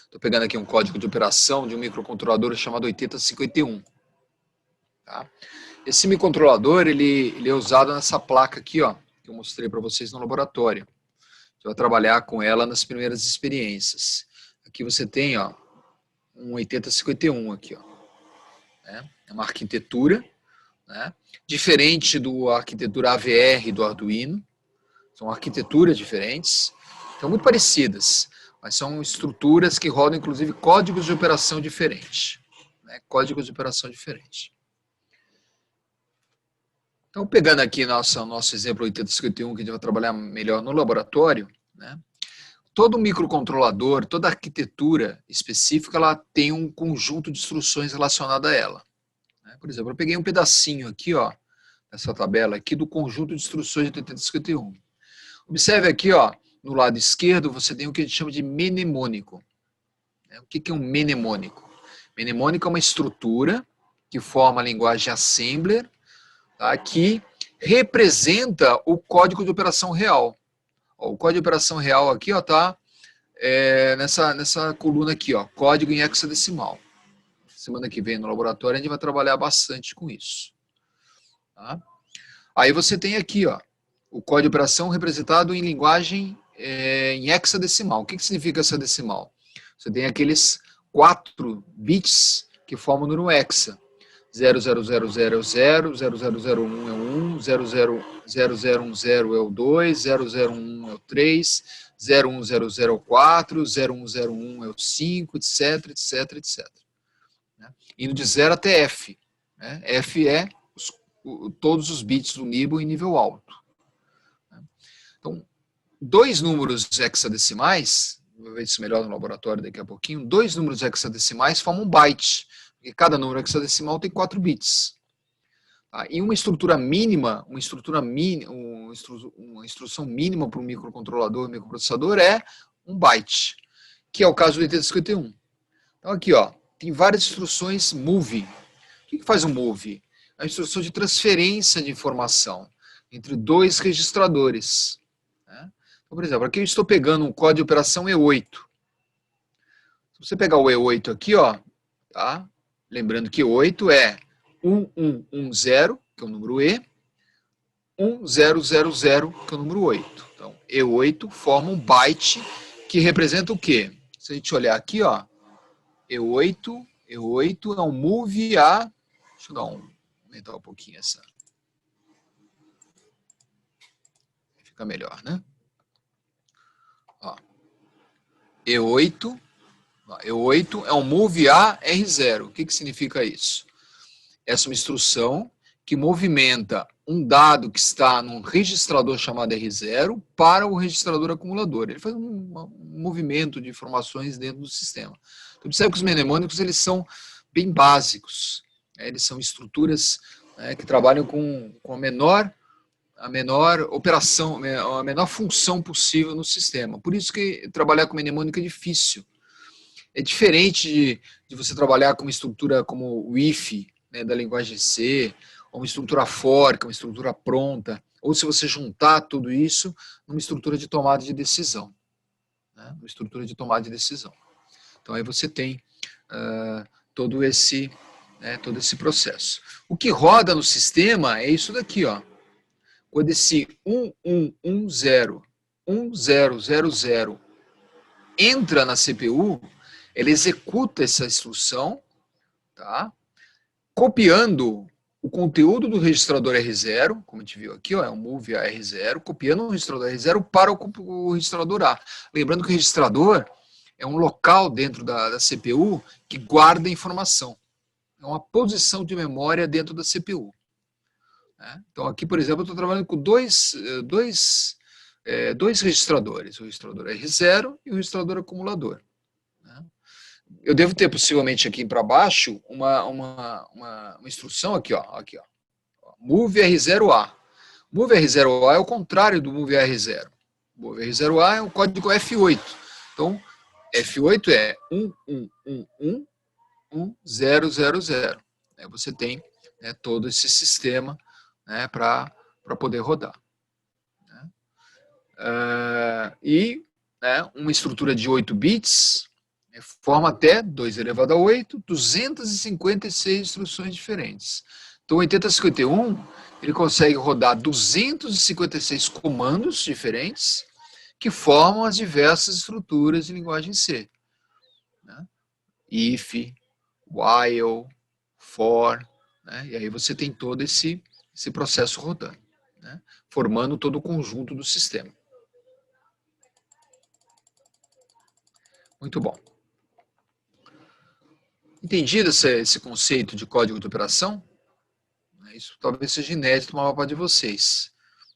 Estou pegando aqui um código de operação de um microcontrolador chamado 8051. Tá? Esse microcontrolador ele é usado nessa placa aqui, ó, que eu mostrei para vocês no laboratório. Você vai trabalhar com ela nas primeiras experiências. Aqui você tem, ó, um 8051 aqui, ó. É uma arquitetura, né, diferente da arquitetura AVR do Arduino. São arquiteturas diferentes, são muito parecidas, mas são estruturas que rodam, inclusive, códigos de operação diferentes. Né, códigos de operação diferentes. Então, pegando aqui nosso exemplo 8051, que a gente vai trabalhar melhor no laboratório, né? Todo microcontrolador, toda arquitetura específica, ela tem um conjunto de instruções relacionado a ela. Por exemplo, eu peguei um pedacinho aqui, ó, nessa tabela aqui, do conjunto de instruções de 8051. Observe aqui, ó, no lado esquerdo, você tem o que a gente chama de mnemônico. O que é um mnemônico? Mnemônico é uma estrutura que forma a linguagem assembler, tá, que representa o código de operação real. Ó, o código de operação real aqui está nessa coluna aqui, ó, código em hexadecimal. Semana que vem no laboratório a gente vai trabalhar bastante com isso. Tá? Aí você tem aqui, ó, o código de operação representado em linguagem em hexadecimal. O que significa hexadecimal? Você tem aqueles 4 bits que formam o número hexa. 00000 é o 0, 0001 é o 1, 0010 é o 2, 001 é o 3, 0100 é o 4, 0101 é o 5, etc, etc, etc. Indo de 0 até F. Né? F é todos os bits do nível em nível alto. Então, 2 números hexadecimais, vou ver isso melhor no laboratório daqui a pouquinho, 2 números hexadecimais formam um byte. Porque cada número hexadecimal tem 4 bits. Tá? E uma estrutura mínima, uma instrução mínima para um microcontrolador, microprocessador é um byte, que é o caso do 8051. Então aqui, ó, tem várias instruções move. O que faz um move? É a instrução de transferência de informação entre 2 registradores. Né? Então, por exemplo, aqui eu estou pegando um código de operação E8. Se você pegar o E8 aqui, ó, tá? Lembrando que 8 é 1110, que é o número E, 1000, que é o número 8. Então, E8 forma um byte que representa o quê? Se a gente olhar aqui, ó, E8 é um move a... Deixa eu aumentar um pouquinho essa... Fica melhor, né? Ó, E8 é um move a R0. O que significa isso? Essa é uma instrução que movimenta um dado que está num registrador chamado R0 para o registrador acumulador. Ele faz um movimento de informações dentro do sistema. Então, observe que os mnemônicos eles são bem básicos. Eles são estruturas que trabalham com a menor operação, a menor função possível no sistema. Por isso que trabalhar com mnemônico é difícil. É diferente de você trabalhar com uma estrutura como o if, né, da linguagem C, ou uma estrutura for, que é uma estrutura pronta, ou se você juntar tudo isso numa estrutura de tomada de decisão. Né, uma estrutura de tomada de decisão. Então aí você tem todo esse processo. O que roda no sistema é isso daqui, ó. Quando esse 1110, 1000 entra na CPU, ele executa essa instrução, tá? copiando o conteúdo do registrador R0, como a gente viu aqui, ó, é um move a R0, copiando o registrador R0 para o registrador A. Lembrando que o registrador é um local dentro da CPU que guarda informação. É uma posição de memória dentro da CPU. Né? Então, aqui, por exemplo, eu estou trabalhando com dois registradores, o registrador R0 e o registrador acumulador. Né? Eu devo ter, possivelmente, aqui para baixo, uma instrução aqui, ó, move R0A. Move R0A é o contrário do move R0. Move R0A é o código F8. Então, F8 é 11111000. Você tem, né, todo esse sistema, né, para poder rodar. Né? Né, uma estrutura de 8 bits, né, forma até 2 elevado a 8, 256 instruções diferentes. Então, o 8051, ele consegue rodar 256 comandos diferentes que formam as diversas estruturas de linguagem C. Né? If, while, for, né? E aí você tem todo esse processo rodando, né? Formando todo o conjunto do sistema. Muito bom. Entendido esse conceito de código de operação? Isso talvez seja inédito para a maior parte de vocês.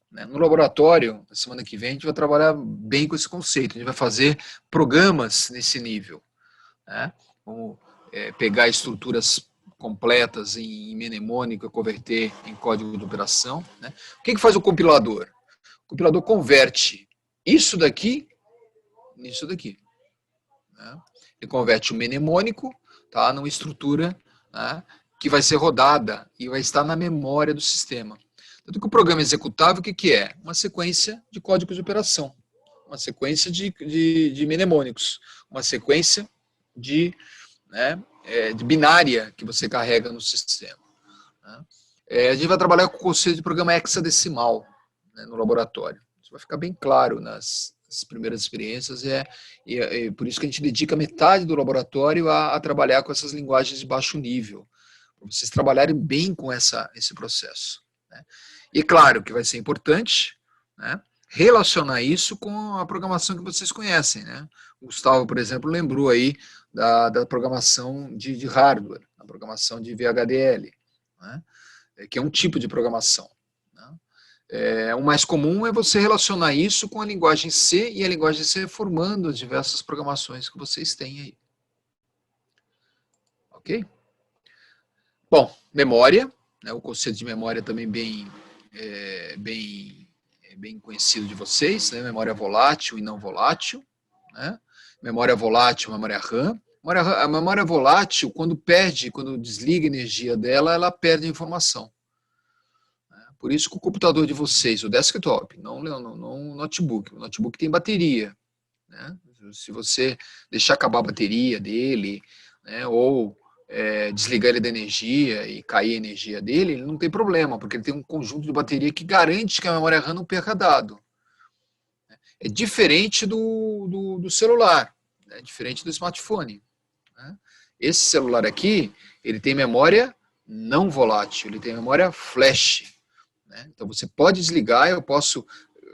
No laboratório, na semana que vem, a gente vai trabalhar bem com esse conceito. A gente vai fazer programas nesse nível. Né? Vamos pegar estruturas completas em mnemônico e converter em código de operação. Né? O que faz o compilador? O compilador converte isso daqui nisso daqui. Né? Ele converte o mnemônico, tá, numa estrutura, né, que vai ser rodada e vai estar na memória do sistema. Tanto que o programa executável, o que é? Uma sequência de códigos de operação, uma sequência de mnemônicos, uma sequência de binária que você carrega no sistema. Né? A gente vai trabalhar com o conceito de programa hexadecimal, né, no laboratório. Isso vai ficar bem claro nas primeiras experiências, e por isso que a gente dedica metade do laboratório a trabalhar com essas linguagens de baixo nível, para vocês trabalharem bem com esse processo. Né? E claro que vai ser importante, né, relacionar isso com a programação que vocês conhecem. Né? O Gustavo, por exemplo, lembrou aí da programação de hardware, a programação de VHDL, né, que é um tipo de programação. Né? O mais comum é você relacionar isso com a linguagem C, e a linguagem C formando as diversas programações que vocês têm aí. Ok? Bom, memória, né, o conceito de memória também bem conhecido de vocês, né, memória volátil e não volátil. Né? Memória volátil, memória RAM. A memória volátil, quando desliga a energia dela, ela perde a informação. Por isso que o computador de vocês, o desktop, não o notebook. O notebook tem bateria. Né? Se você deixar acabar a bateria dele, né, ou desligar ele da energia e cair a energia dele, ele não tem problema, porque ele tem um conjunto de bateria que garante que a memória RAM não perca dado. É diferente do celular, né? Diferente do smartphone. Né? Esse celular aqui, ele tem memória não volátil, ele tem memória flash. Né? Então você pode desligar, eu posso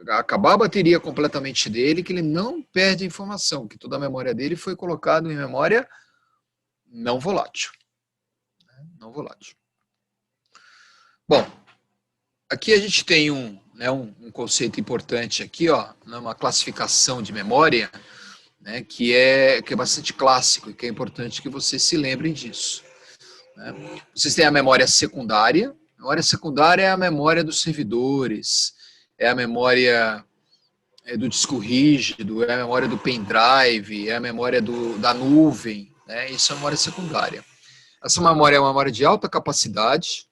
acabar a bateria completamente dele, que ele não perde informação, que toda a memória dele foi colocada em memória não volátil. Não volátil. Bom, aqui a gente tem um conceito importante aqui, ó, uma classificação de memória, né, que é bastante clássico e que é importante que vocês se lembrem disso. Né? Vocês têm a memória secundária. A memória secundária é a memória dos servidores, é a memória do disco rígido, é a memória do pendrive, é a memória da nuvem. Né? Isso é a memória secundária. Essa memória é uma memória de alta capacidade,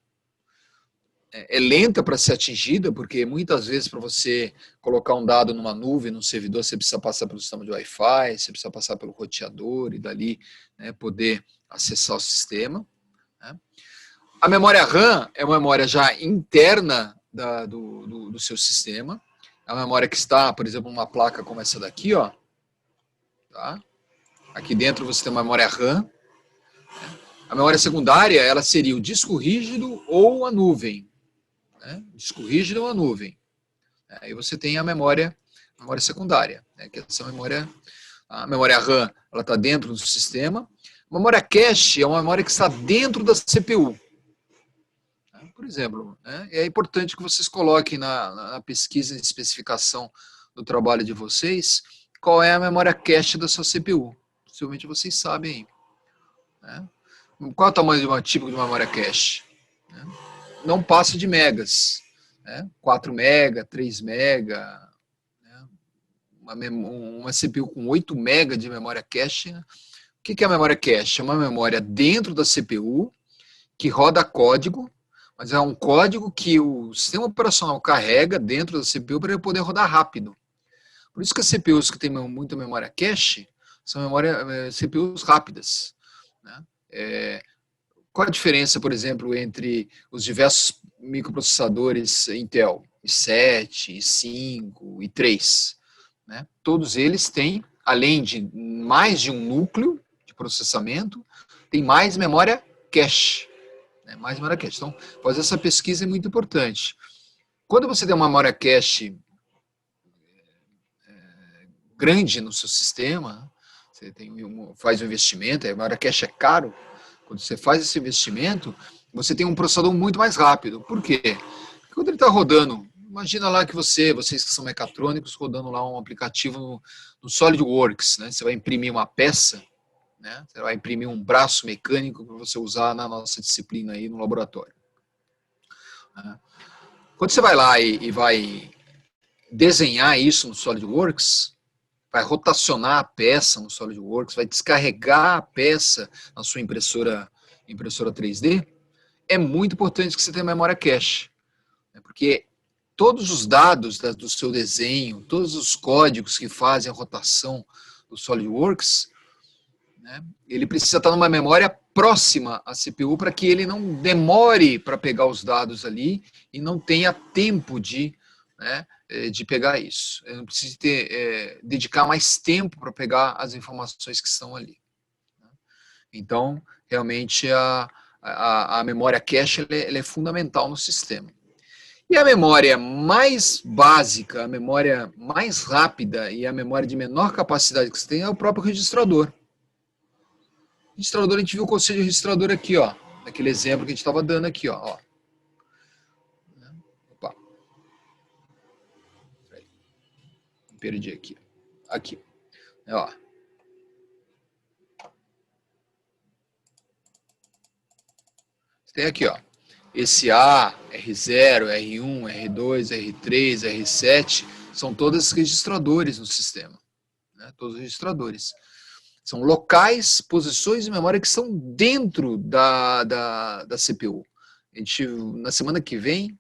é lenta para ser atingida, porque muitas vezes para você colocar um dado numa nuvem, num servidor, você precisa passar pelo sistema de Wi-Fi, você precisa passar pelo roteador e dali, né, poder acessar o sistema. Né? A memória RAM é uma memória já interna do seu sistema, é uma memória que está, por exemplo, numa placa como essa daqui, ó. Tá? Aqui dentro você tem uma memória RAM. A memória secundária, ela seria o disco rígido ou a nuvem. Né? Disco rígido ou a nuvem. Aí você tem a memória secundária, né? Que é essa memória, a memória RAM, ela está dentro do sistema. A memória cache é uma memória que está dentro da CPU. Por exemplo, né? É importante que vocês coloquem na pesquisa de especificação do trabalho de vocês qual é a memória cache da sua CPU. Possivelmente vocês sabem. Né? Qual é o tamanho de uma tipo de memória cache? Né? Não passa de megas. Né? 4 mega, 3 mega. Né? Uma CPU com 8 mega de memória cache. Né? O que é a memória cache? É uma memória dentro da CPU que roda código, mas é um código que o sistema operacional carrega dentro da CPU para ele poder rodar rápido. Por isso que as CPUs que têm muita memória cache são CPUs rápidas. Né? Qual a diferença, por exemplo, entre os diversos microprocessadores Intel, i7, i5, i3? Né? Todos eles têm, além de mais de um núcleo de processamento, tem mais memória cache. Mais memória cache. Então, fazer essa pesquisa é muito importante. Quando você tem uma memória cache grande no seu sistema, você faz um investimento, a memória cache é caro, quando você faz esse investimento, você tem um processador muito mais rápido. Por quê? Porque quando ele está rodando, imagina lá que vocês que são mecatrônicos, rodando lá um aplicativo no SolidWorks, né? Você vai imprimir uma peça, né? Você vai imprimir um braço mecânico para você usar na nossa disciplina aí no laboratório. Quando você vai lá e vai desenhar isso no SolidWorks, vai rotacionar a peça no SolidWorks, vai descarregar a peça na sua impressora 3D, é muito importante que você tenha memória cache. Porque todos os dados do seu desenho, todos os códigos que fazem a rotação do SolidWorks, né, ele precisa estar numa memória próxima à CPU para que ele não demore para pegar os dados ali e não tenha tempo de pegar isso. Eu não preciso dedicar mais tempo para pegar as informações que estão ali. Então, realmente, a memória cache ela é fundamental no sistema. E a memória mais básica, a memória mais rápida e a memória de menor capacidade que você tem é o próprio registrador. O registrador, a gente viu o conceito de registrador aqui, ó, naquele exemplo que a gente estava dando aqui, ó. Opa. Perdi aqui. Aqui. Ó. Você tem aqui, ó. Esse A, R0, R1, R2, R3, R7, são todos registradores no sistema. Né? Todos registradores. São locais, posições de memória que estão dentro da CPU. A gente, na semana que vem,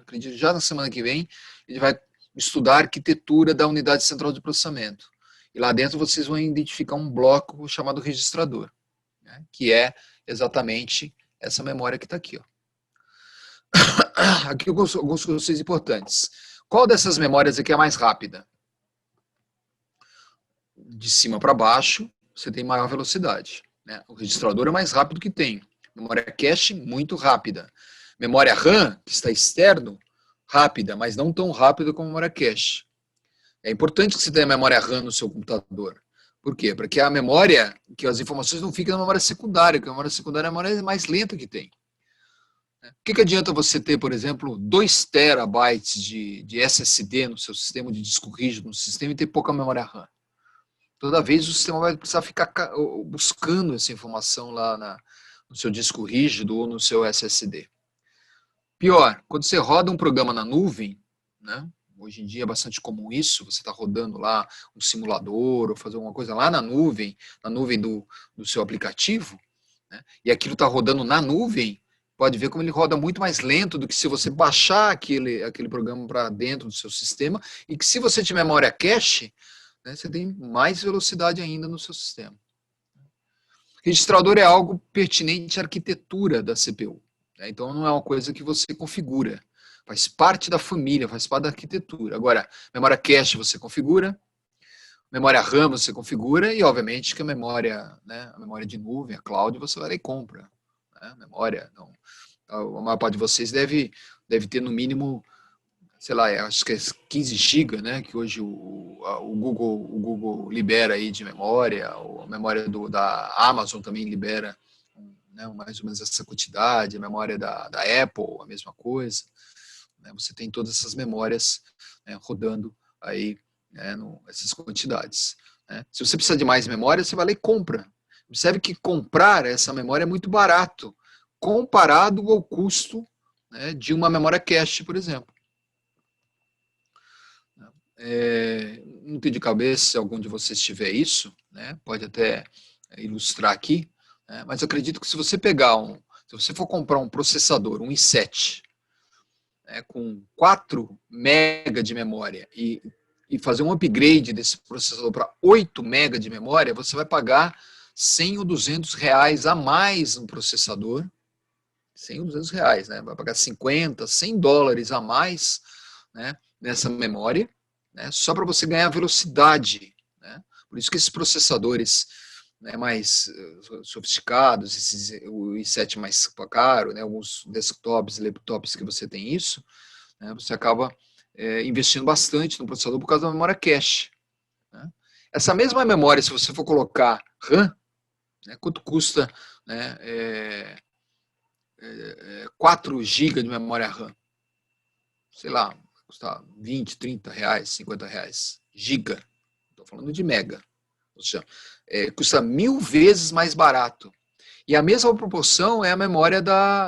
acredito já na semana que vem, a gente vai estudar a arquitetura da unidade central de processamento. E lá dentro vocês vão identificar um bloco chamado registrador, né, que é exatamente essa memória que está aqui. Ó. Aqui alguns conceitos importantes. Qual dessas memórias aqui é a mais rápida? De cima para baixo, você tem maior velocidade. Né? O registrador é o mais rápido que tem. Memória cache, muito rápida. Memória RAM, que está externo, rápida, mas não tão rápida como a memória cache. É importante que você tenha memória RAM no seu computador. Por quê? Para que a memória, que as informações não fiquem na memória secundária, porque a memória secundária é a memória mais lenta que tem. O que adianta você ter, por exemplo, 2 terabytes de SSD no seu sistema, de disco rígido no sistema, e ter pouca memória RAM? Toda vez o sistema vai precisar ficar buscando essa informação lá no seu disco rígido ou no seu SSD. Pior, quando você roda um programa na nuvem, né, hoje em dia é bastante comum isso, você está rodando lá um simulador ou fazer alguma coisa lá na nuvem do seu aplicativo, né, e aquilo está rodando na nuvem, pode ver como ele roda muito mais lento do que se você baixar aquele programa para dentro do seu sistema, e que se você tiver memória cache, né, você tem mais velocidade ainda no seu sistema. Registrador é algo pertinente à arquitetura da CPU. Né? Então, não é uma coisa que você configura. Faz parte da família, faz parte da arquitetura. Agora, memória cache você configura. Memória RAM você configura e, obviamente, que a memória de nuvem, a cloud, você vai lá e compra. Né? Memória, então, a maior parte de vocês deve ter no mínimo, sei lá, acho que é 15 GB, né? Que hoje o Google libera aí de memória, a memória da Amazon também libera, né, mais ou menos essa quantidade, a memória da Apple, a mesma coisa. Né? Você tem todas essas memórias, né, rodando aí, né, essas quantidades. Né? Se você precisa de mais memória, você vai lá e compra. Observe que comprar essa memória é muito barato, comparado ao custo, né, de uma memória cache, por exemplo. Não tenho de cabeça se algum de vocês tiver isso, né, pode até ilustrar aqui, né, mas eu acredito que se você se você for comprar um processador, um i7, né, com 4 MB de memória e fazer um upgrade desse processador para 8 MB de memória, você vai pagar 100 ou 200 reais a mais no processador, 100 ou 200 reais, né? Vai pagar 50, 100 dólares a mais, né, nessa memória, né, só para você ganhar velocidade. Né? Por isso que esses processadores, né, mais sofisticados, o i7 mais caro, né, alguns desktops e laptops que você tem isso, né, você acaba investindo bastante no processador por causa da memória cache. Né? Essa mesma memória, se você for colocar RAM, né, quanto custa, né, 4 GB de memória RAM? Sei lá, custa 20, 30 reais, 50 reais. Giga. Estou falando de mega. Ou seja, custa 1000 vezes mais barato. E a mesma proporção é a memória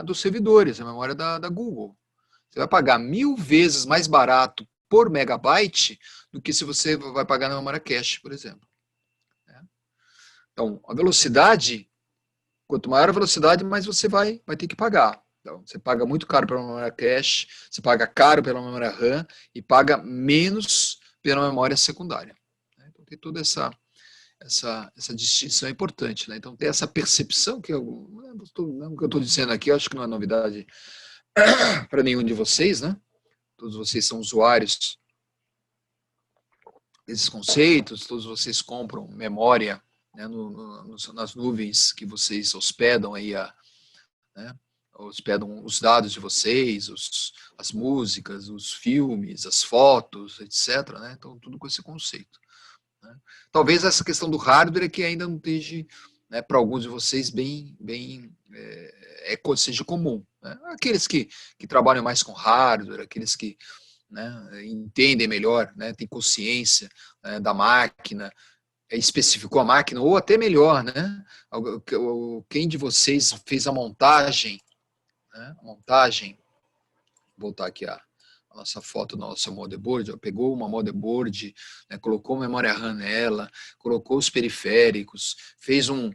dos servidores, a memória da Google. Você vai pagar 1000 vezes mais barato por megabyte do que se você vai pagar na memória cache, por exemplo. Então, a velocidade, quanto maior a velocidade, mais você vai ter que pagar. Então, você paga muito caro pela memória cache, você paga caro pela memória RAM e paga menos pela memória secundária. Então, tem toda essa distinção é importante. Né? Então, ter essa percepção, que o que eu estou dizendo aqui, eu acho que não é novidade para nenhum de vocês, né? Todos vocês são usuários desses conceitos, todos vocês compram memória, né, nas nuvens que vocês hospedam aí, né, hospedam os dados de vocês, as músicas, os filmes, as fotos, etc. Né? Então, tudo com esse conceito. Né? Talvez essa questão do hardware é que ainda não esteja, né, para alguns de vocês, seja comum. Né? Aqueles que trabalham mais com hardware, aqueles que, né, entendem melhor, né, têm consciência, né, da máquina, especificou a máquina, ou até melhor, né, quem de vocês fez a montagem, né, vou voltar aqui a nossa foto, nossa motherboard, pegou uma motherboard, né, colocou memória RAM nela, colocou os periféricos, fez um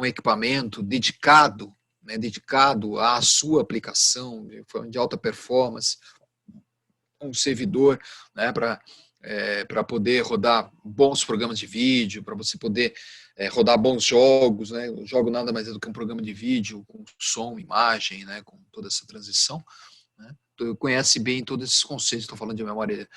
equipamento dedicado, né, dedicado à sua aplicação de alta performance, um servidor, né, para poder rodar bons programas de vídeo, para você poder rodar bons jogos, né? O jogo nada mais é do que um programa de vídeo com som, imagem, né? Com toda essa transição. Né? Então, conhece bem todos esses conceitos. Estou falando de memória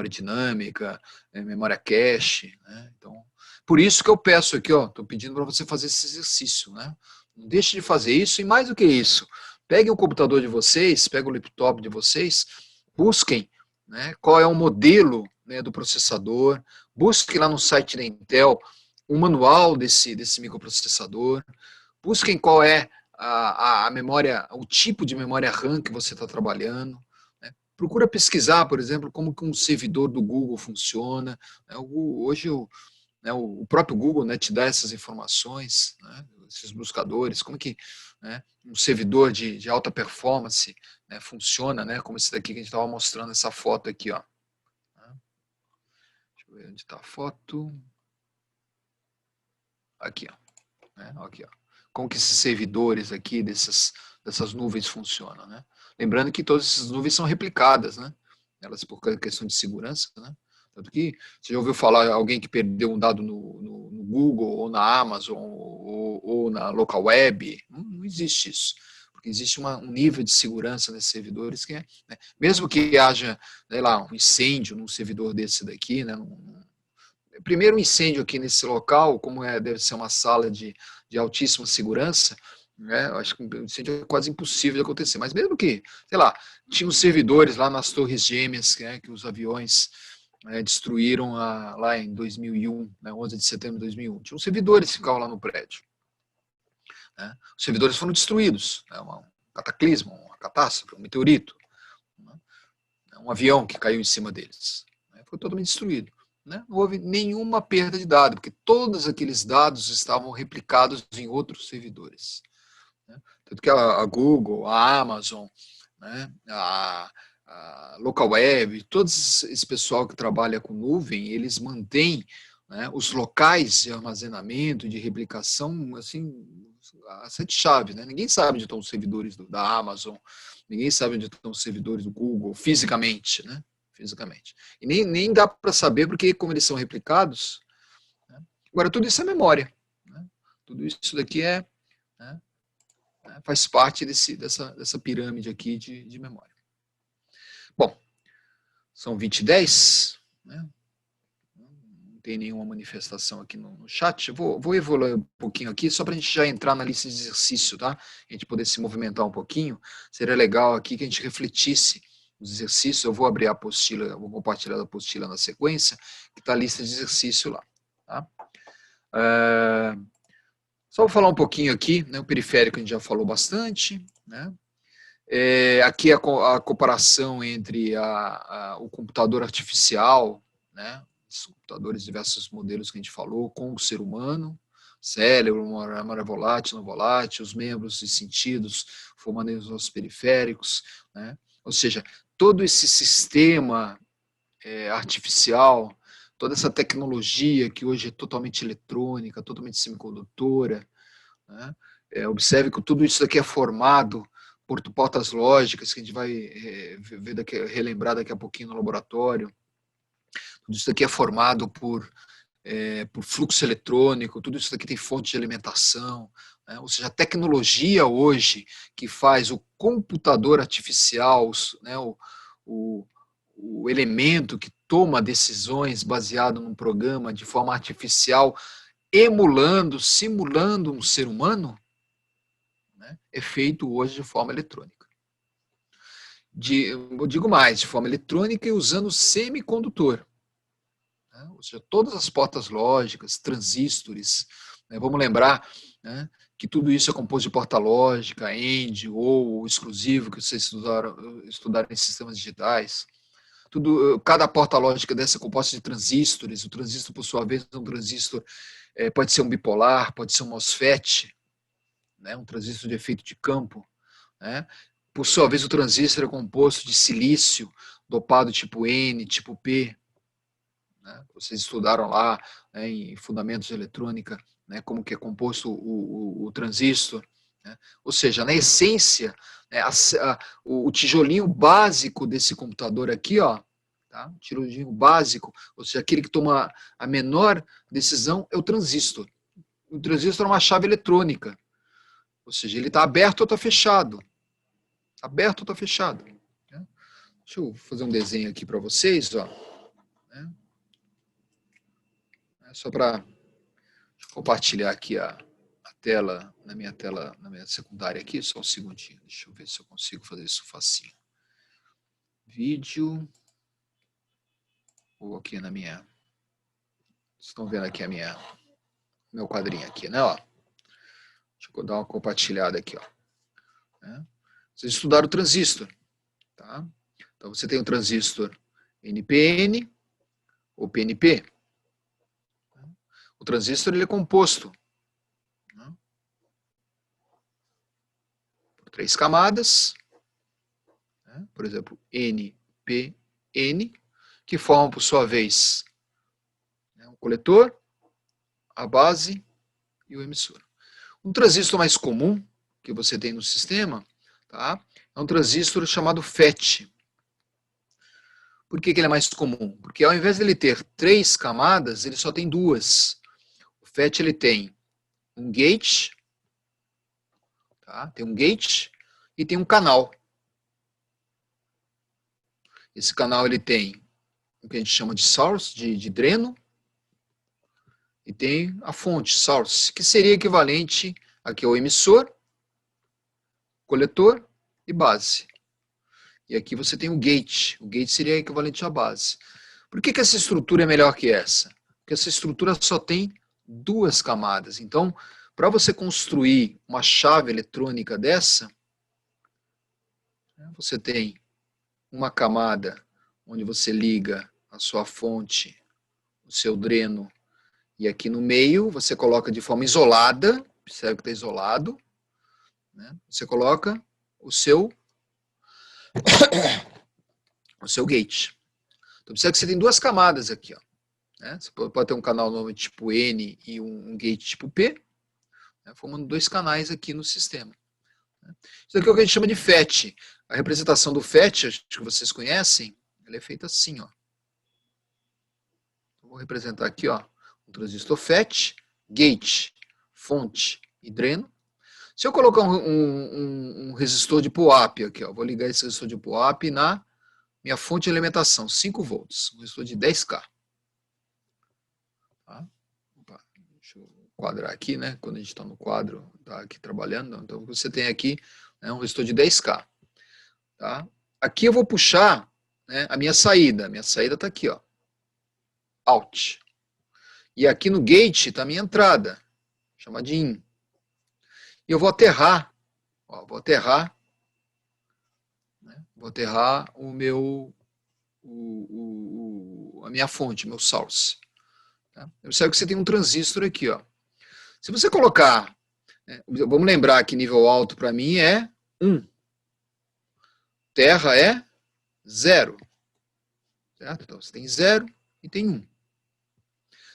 dinâmica, memória cache. Né? Então, por isso que eu peço aqui, estou pedindo para você fazer esse exercício. Né? Não deixe de fazer isso, e mais do que isso, peguem o computador de vocês, peguem o laptop de vocês, busquem, né, qual é o modelo, né, do processador, busquem lá no site da Intel um manual desse microprocessador, busquem qual é a memória, o tipo de memória RAM que você está trabalhando. Né? Procura pesquisar, por exemplo, como que um servidor do Google funciona. Né? Hoje o próprio Google, né, te dá essas informações, né, esses buscadores, como que, né, um servidor de alta performance, né, funciona, né, como esse daqui que a gente estava mostrando, essa foto aqui. Ó. Deixa eu ver onde está a foto. Aqui, ó. Né, aqui, ó. Como que esses servidores aqui dessas nuvens funcionam. Né? Lembrando que todas essas nuvens são replicadas, né? Elas por questão de segurança, né? Tanto que você já ouviu falar alguém que perdeu um dado no Google, ou na Amazon, ou na local web? Não existe isso. Porque existe um nível de segurança nesses servidores que né, mesmo que haja, sei lá, um incêndio num servidor desse daqui, né, primeiro incêndio aqui nesse local, como deve ser uma sala de altíssima segurança, né, eu acho que um incêndio é quase impossível de acontecer, mas mesmo que, sei lá, tinha uns servidores lá nas Torres Gêmeas, né, que os aviões destruíram lá em 2001, né, 11 de setembro de 2001. Tinha uns servidores que ficavam lá no prédio. Né? Os servidores foram destruídos, né, um cataclismo, uma catástrofe, um meteorito, né, um avião que caiu em cima deles. Né, foi totalmente destruído. Né? Não houve nenhuma perda de dados, porque todos aqueles dados estavam replicados em outros servidores. Né? Tanto que a Google, a Amazon, né, a Local Web, todo esse pessoal que trabalha com nuvem, eles mantêm, né, os locais de armazenamento, de replicação, assim, a sete chaves. Né? Ninguém sabe onde estão os servidores da Amazon, ninguém sabe onde estão os servidores do Google, fisicamente, né? Fisicamente. E nem dá para saber, porque como eles são replicados, né? Agora, tudo isso é memória. Né? Tudo isso daqui né, faz parte dessa pirâmide aqui de memória. Bom, são 20h10, né? Não tem nenhuma manifestação aqui no chat. Vou evoluir um pouquinho aqui, só para a gente já entrar na lista de exercício, tá? A gente poder se movimentar um pouquinho. Seria legal aqui que a gente refletisse os exercícios. Eu vou abrir a apostila, vou compartilhar a apostila na sequência, que está a lista de exercício lá. Tá? Só vou falar um pouquinho aqui, né? O periférico a gente já falou bastante, né? Aqui a comparação entre o computador artificial, né? Os computadores, diversos modelos que a gente falou, com o ser humano, cérebro, memória volátil, não volátil, os membros e sentidos formando os nossos periféricos, né? Ou seja, todo esse sistema artificial, toda essa tecnologia que hoje é totalmente eletrônica, totalmente semicondutora, né? Observe que tudo isso aqui é formado por pautas lógicas que a gente vai relembrar daqui a pouquinho no laboratório. Tudo isso aqui é formado por fluxo eletrônico, tudo isso aqui tem fonte de alimentação, né? Ou seja, a tecnologia hoje que faz o computador artificial, né, o elemento que toma decisões baseado num programa de forma artificial, simulando um ser humano, né, é feito hoje de forma eletrônica. Eu digo mais, de forma eletrônica e usando semicondutor. Né, ou seja, todas as portas lógicas, transistores, né, vamos lembrar, né, que tudo isso é composto de porta lógica, AND, ou exclusivo, que vocês estudaram em sistemas digitais. Cada porta lógica dessa é composta de transistores. O transistor, por sua vez, é um transistor, pode ser um bipolar, pode ser um MOSFET, né, um transistor de efeito de campo. Né? Por sua vez, o transistor é composto de silício, dopado tipo N, tipo P. Né? Vocês estudaram lá, né, em fundamentos de eletrônica, né, como que é composto o transistor. Né? Ou seja, na essência, né, o tijolinho básico desse computador aqui, ó, tá? O tijolinho básico, ou seja, aquele que toma a menor decisão é o transistor. O transistor é uma chave eletrônica. Ou seja, ele está aberto ou está fechado. Aberto ou está fechado. Né? Deixa eu fazer um desenho aqui para vocês. Ó. Né? Só para compartilhar aqui a tela, na minha secundária aqui, só um segundinho. Deixa eu ver se eu consigo fazer isso facinho. Vídeo. Ou aqui na minha... Vocês estão vendo aqui meu quadrinho aqui, né? Ó. Deixa eu dar uma compartilhada aqui, ó. Né? Vocês estudaram o transistor, tá? Então você tem o transistor NPN ou PNP. O transistor ele é composto, né, por 3 camadas, né, por exemplo, NPN, que formam por sua vez, né, o coletor, a base e o emissor. Um transistor mais comum que você tem no sistema, tá, é um transistor chamado FET. Por que ele é mais comum? Porque ao invés de ele ter 3 camadas, ele só tem 2. O FET ele tem um gate, tá? Tem um gate e tem um canal. Esse canal ele tem o que a gente chama de source, de dreno, e tem a fonte, source, que seria equivalente aqui ao emissor, coletor e base. E aqui você tem o gate. O gate seria equivalente à base. Por que essa estrutura é melhor que essa? Porque essa estrutura só tem 2 camadas. Então, para você construir uma chave eletrônica dessa, você tem uma camada onde você liga a sua fonte, o seu dreno, e aqui no meio você coloca de forma isolada, percebe que está isolado, né? Você coloca o seu gate. Então, percebe que você tem 2 camadas aqui, ó, né? Você pode ter um canal nome tipo N e um gate tipo P, né, formando 2 canais aqui no sistema. Isso aqui é o que a gente chama de FET. A representação do FET, acho que vocês conhecem, ela é feita assim, ó. Vou representar aqui, ó, um transistor FET, gate, fonte e dreno. Se eu colocar um resistor de POAP aqui, ó, vou ligar esse resistor de POAP na minha fonte de alimentação, 5 volts, um resistor de 10K. Tá? Opa, deixa eu quadrar aqui, né? Quando a gente está no quadro, tá aqui trabalhando. Então, você tem aqui, né, um resistor de 10K. Tá? Aqui eu vou puxar, né, a minha saída. Minha saída está aqui, ó, out. E aqui no gate está a minha entrada, chama de in. E eu vou aterrar, ó, vou aterrar o meu, a minha fonte, meu source. Tá? Observe que você tem um transistor aqui, ó. Se você colocar, né, vamos lembrar que nível alto para mim é 1. Terra é 0. Certo? Então você tem 0 e tem 1.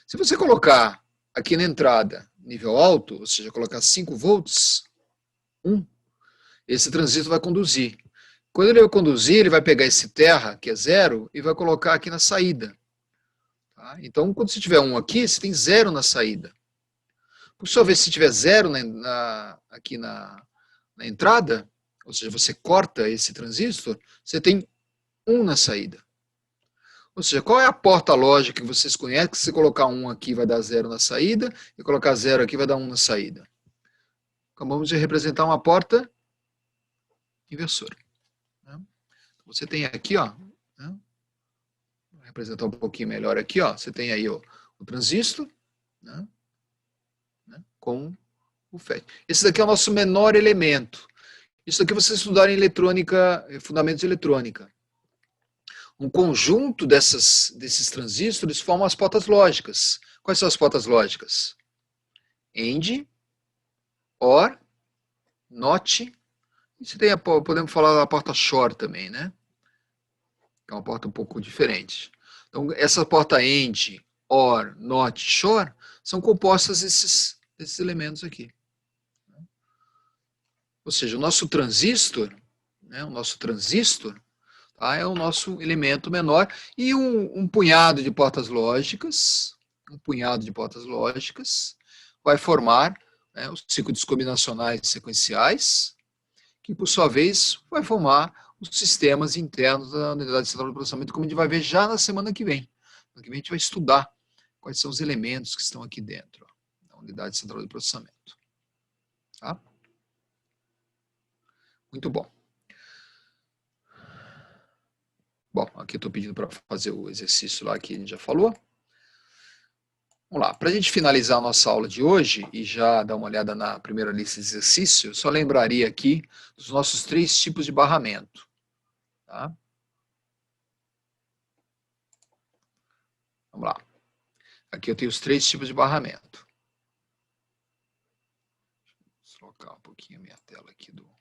Se você colocar aqui na entrada nível alto, ou seja, colocar 5 volts, 1, esse transistor vai conduzir. Quando ele vai conduzir, ele vai pegar esse terra, que é 0, e vai colocar aqui na saída. Tá? Então, quando você tiver 1 aqui, você tem 0 na saída. Por sua vez, se tiver 0 aqui na entrada, ou seja, você corta esse transistor, você tem 1 na saída. Ou seja, qual é a porta lógica que vocês conhecem, que se você colocar 1 aqui vai dar 0 na saída, e colocar 0 aqui vai dar 1 na saída? Acabamos de representar uma porta inversora. Você tem aqui, ó, né? Vou representar um pouquinho melhor aqui, ó. Você tem aí, ó, o transistor, né? Com o FET. Esse daqui é o nosso menor elemento. Isso daqui vocês estudaram em eletrônica, fundamentos de eletrônica. Um conjunto desses transistores forma as portas lógicas. Quais são as portas lógicas? AND, OR, NOT. E você tem podemos falar da porta SHOR também, né? É uma porta um pouco diferente. Então, essa porta AND, OR, NOT, SHOR são compostas desses elementos aqui. Ou seja, o nosso transistor, né, tá, é o nosso elemento menor e um punhado de portas lógicas, vai formar, né, os ciclos combinacionais sequenciais, que por sua vez vai formar os sistemas internos da unidade central de processamento, como a gente vai ver já na semana que vem. Na semana que vem a gente vai estudar quais são os elementos que estão aqui dentro, ó, da unidade central de processamento. Tá? Muito bom. Bom, aqui eu estou pedindo para fazer o exercício lá que a gente já falou. Vamos lá, para a gente finalizar a nossa aula de hoje e já dar uma olhada na primeira lista de exercícios, eu só lembraria aqui dos nossos 3 tipos de barramento. Tá? Vamos lá. Aqui eu tenho os 3 tipos de barramento. Deixa eu trocar um pouquinho a minha tela aqui do...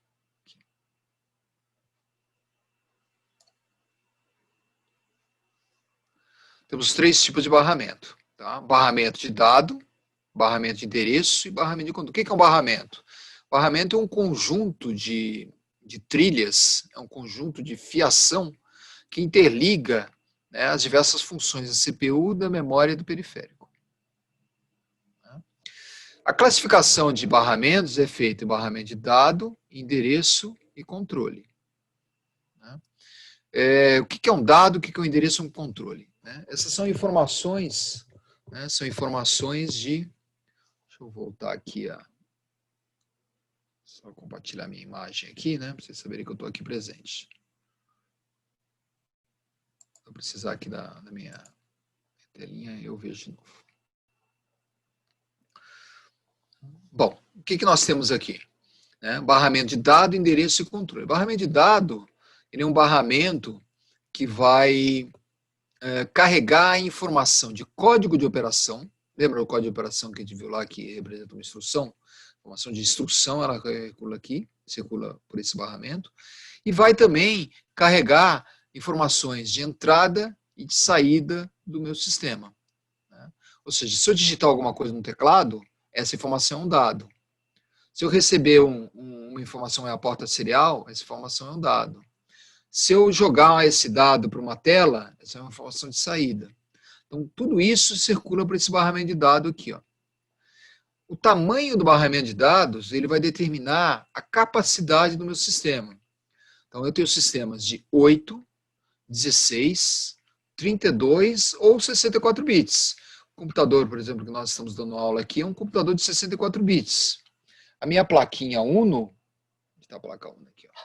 Temos 3 tipos de barramento. Tá? Barramento de dado, barramento de endereço e barramento de conduta. O que é um barramento? Barramento é um conjunto de trilhas, é um conjunto de fiação que interliga, né, as diversas funções da CPU, da memória e do periférico. A classificação de barramentos é feita em barramento de dado, endereço e controle. O que é um dado, o que é um endereço e um controle? Essas são informações, né? São informações de... Deixa eu voltar aqui, só compartilhar minha imagem aqui, né? Para vocês saberem que eu estou aqui presente. Vou precisar aqui da minha telinha, eu vejo de novo. Bom, o que nós temos aqui? Barramento de dado, endereço e controle. Barramento de dado, ele é um barramento que vai carregar a informação de código de operação. Lembra do código de operação que a gente viu lá, que representa uma instrução? Informação de instrução, ela circula aqui, circula por esse barramento. E vai também carregar informações de entrada e de saída do meu sistema. Ou seja, se eu digitar alguma coisa no teclado, essa informação é um dado. Se eu receber uma informação em a porta serial, essa informação é um dado. Se eu jogar esse dado para uma tela, essa é uma informação de saída. Então, tudo isso circula para esse barramento de dados aqui. Ó. O tamanho do barramento de dados, ele vai determinar a capacidade do meu sistema. Então, eu tenho sistemas de 8, 16, 32 ou 64 bits. O computador, por exemplo, que nós estamos dando aula aqui, é um computador de 64 bits. A minha plaquinha Uno, está a placa Uno aqui, ó.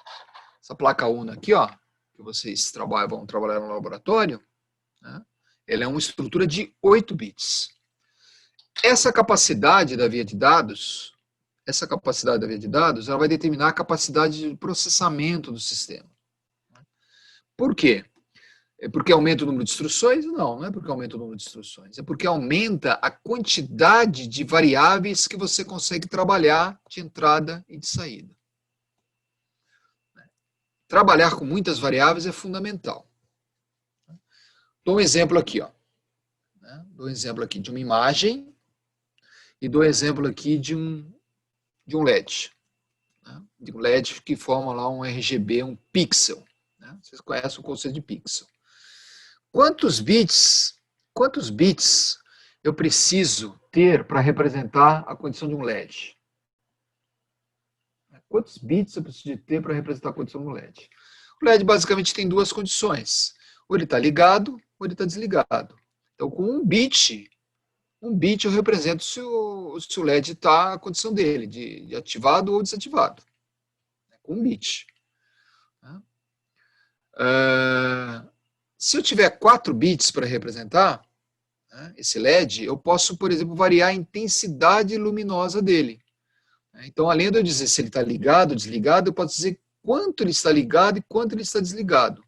Essa placa Uno aqui, ó, que vocês vão trabalhar no laboratório, né, ela é uma estrutura de 8 bits. Essa capacidade da via de dados, ela vai determinar a capacidade de processamento do sistema. Por quê? É porque aumenta o número de instruções? Não, não é porque aumenta o número de instruções. É porque aumenta a quantidade de variáveis que você consegue trabalhar de entrada e de saída. Trabalhar com muitas variáveis é fundamental. Dou um exemplo aqui, ó. Dou um exemplo aqui de uma imagem e dou um exemplo aqui de um LED. De um LED que forma lá um RGB, um pixel. Vocês conhecem o conceito de pixel. Quantos bits eu preciso ter para representar a condição de um LED? Quantos bits eu preciso ter para representar a condição de um LED? O LED basicamente tem duas condições. Ou ele está ligado, ou ele está desligado. Então, com um bit eu represento se o LED está a condição dele, de ativado ou desativado. Com um bit. Se eu tiver 4 bits para representar esse LED, eu posso, por exemplo, variar a intensidade luminosa dele. Então, além de eu dizer se ele está ligado ou desligado, eu posso dizer quanto ele está ligado e quanto ele está desligado.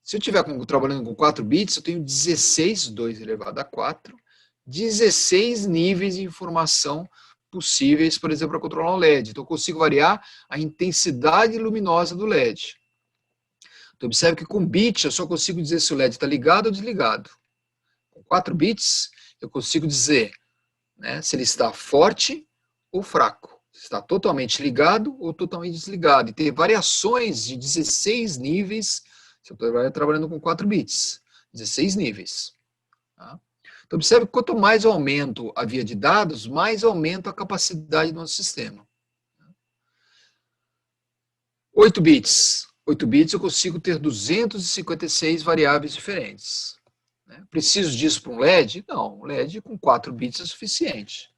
Se eu estiver trabalhando com 4 bits, eu tenho 16, 2 elevado a 4, 16 níveis de informação possíveis, por exemplo, para controlar um LED. Então, eu consigo variar a intensidade luminosa do LED. Então, observe que com bit eu só consigo dizer se o LED está ligado ou desligado. Com 4 bits, eu consigo dizer se ele está forte ou fraco. Se está totalmente ligado ou totalmente desligado. E ter variações de 16 níveis, se eu estou trabalhando com 4 bits. 16 níveis. Tá? Então, observe que quanto mais eu aumento a via de dados, mais aumento a capacidade do nosso sistema. 8 bits. 8 bits eu consigo ter 256 variáveis diferentes. Preciso disso para um LED? Não, um LED com 4 bits é suficiente.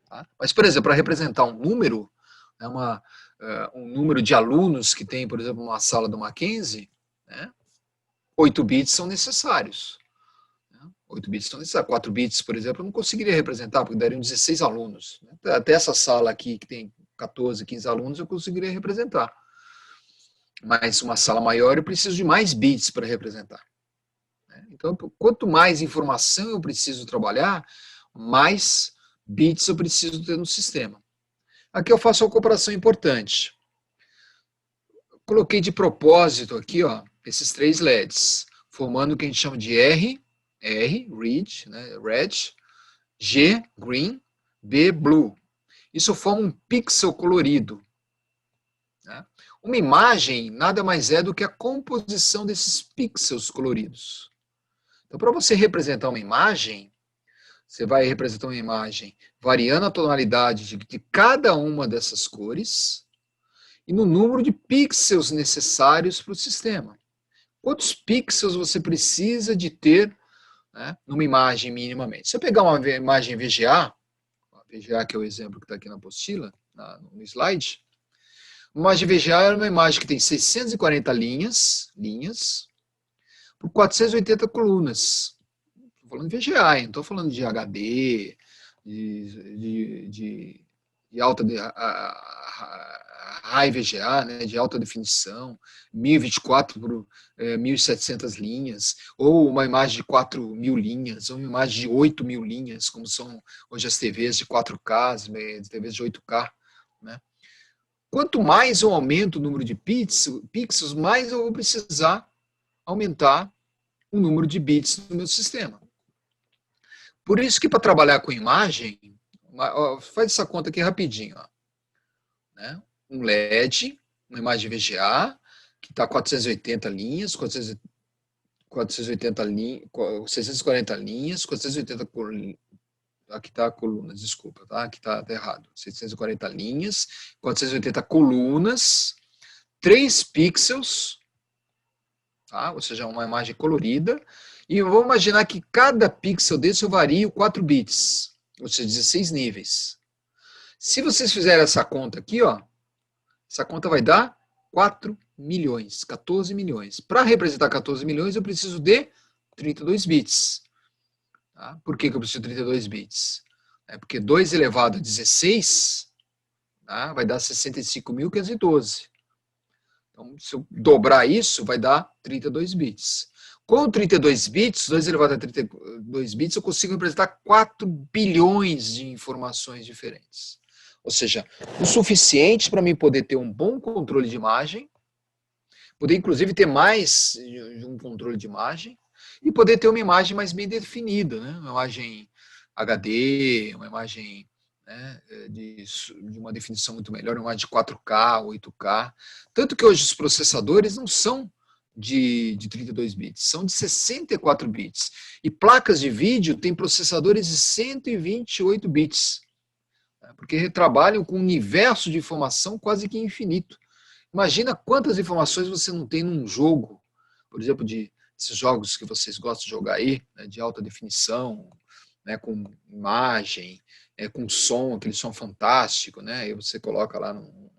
Tá? Mas, por exemplo, para representar um número, um número de alunos que tem, por exemplo, uma sala do Mackenzie, 8 bits são necessários. 8 bits são necessários. 4 bits, por exemplo, eu não conseguiria representar, porque dariam 16 alunos. Até essa sala aqui, que tem 14, 15 alunos, eu conseguiria representar. Mas uma sala maior, eu preciso de mais bits para representar. Então, quanto mais informação eu preciso trabalhar, mais bits eu preciso ter no sistema. Aqui eu faço uma comparação importante. Coloquei de propósito aqui, ó, esses 3 LEDs, formando o que a gente chama de R, red, G, green, B, blue. Isso forma um pixel colorido. Uma imagem nada mais é do que a composição desses pixels coloridos. Então, para você representar uma imagem, você vai representar uma imagem variando a tonalidade de cada uma dessas cores e no número de pixels necessários para o sistema. Quantos pixels você precisa de ter né, numa imagem minimamente. Se eu pegar uma imagem VGA, VGA que é o exemplo que está aqui na apostila, no slide, uma imagem VGA é uma imagem que tem 640 linhas por 480 colunas. Estou falando de VGA, não estou falando de HD, de alta high VGA, né, de alta definição, 1024 por 1700 linhas, ou uma imagem de 4.000 linhas, ou uma imagem de 8.000 linhas, como são hoje as TVs de 4K, as TVs de 8K. Né? Quanto mais eu aumento o número de pixels, mais eu vou precisar aumentar o número de bits no meu sistema. Por isso que para trabalhar com imagem, faz essa conta aqui rapidinho. Ó, né? Um LED, uma imagem VGA, que está 480 linhas, 480 linhas, 640 linhas, 480 aqui está colunas, desculpa, tá? Aqui está errado. 640 linhas, 480 colunas, 3 pixels, tá? Ou seja, uma imagem colorida. E vamos imaginar que cada pixel desse eu vario 4 bits, ou seja, 16 níveis. Se vocês fizerem essa conta aqui, ó, essa conta vai dar 4 milhões, 14 milhões. Para representar 14 milhões, eu preciso de 32 bits. Tá? Por que eu preciso de 32 bits? Porque 2 elevado a 16 tá? Vai dar 65.512. Então, se eu dobrar isso, vai dar 32 bits. Com 32 bits, 2 elevado a 32 bits, eu consigo representar 4 bilhões de informações diferentes. Ou seja, o suficiente para mim poder ter um bom controle de imagem, poder inclusive ter mais de um controle de imagem, e poder ter uma imagem mais bem definida, né? Uma imagem HD, uma imagem, né, de uma definição muito melhor, uma imagem de 4K, 8K. Tanto que hoje os processadores não são de 32 bits, são de 64 bits. E placas de vídeo têm processadores de 128 bits, porque trabalham com um universo de informação quase que infinito. Imagina quantas informações você não tem num jogo, por exemplo, de esses jogos que vocês gostam de jogar aí, né, de alta definição, né, com imagem, com som, aquele som fantástico, né, e você coloca lá um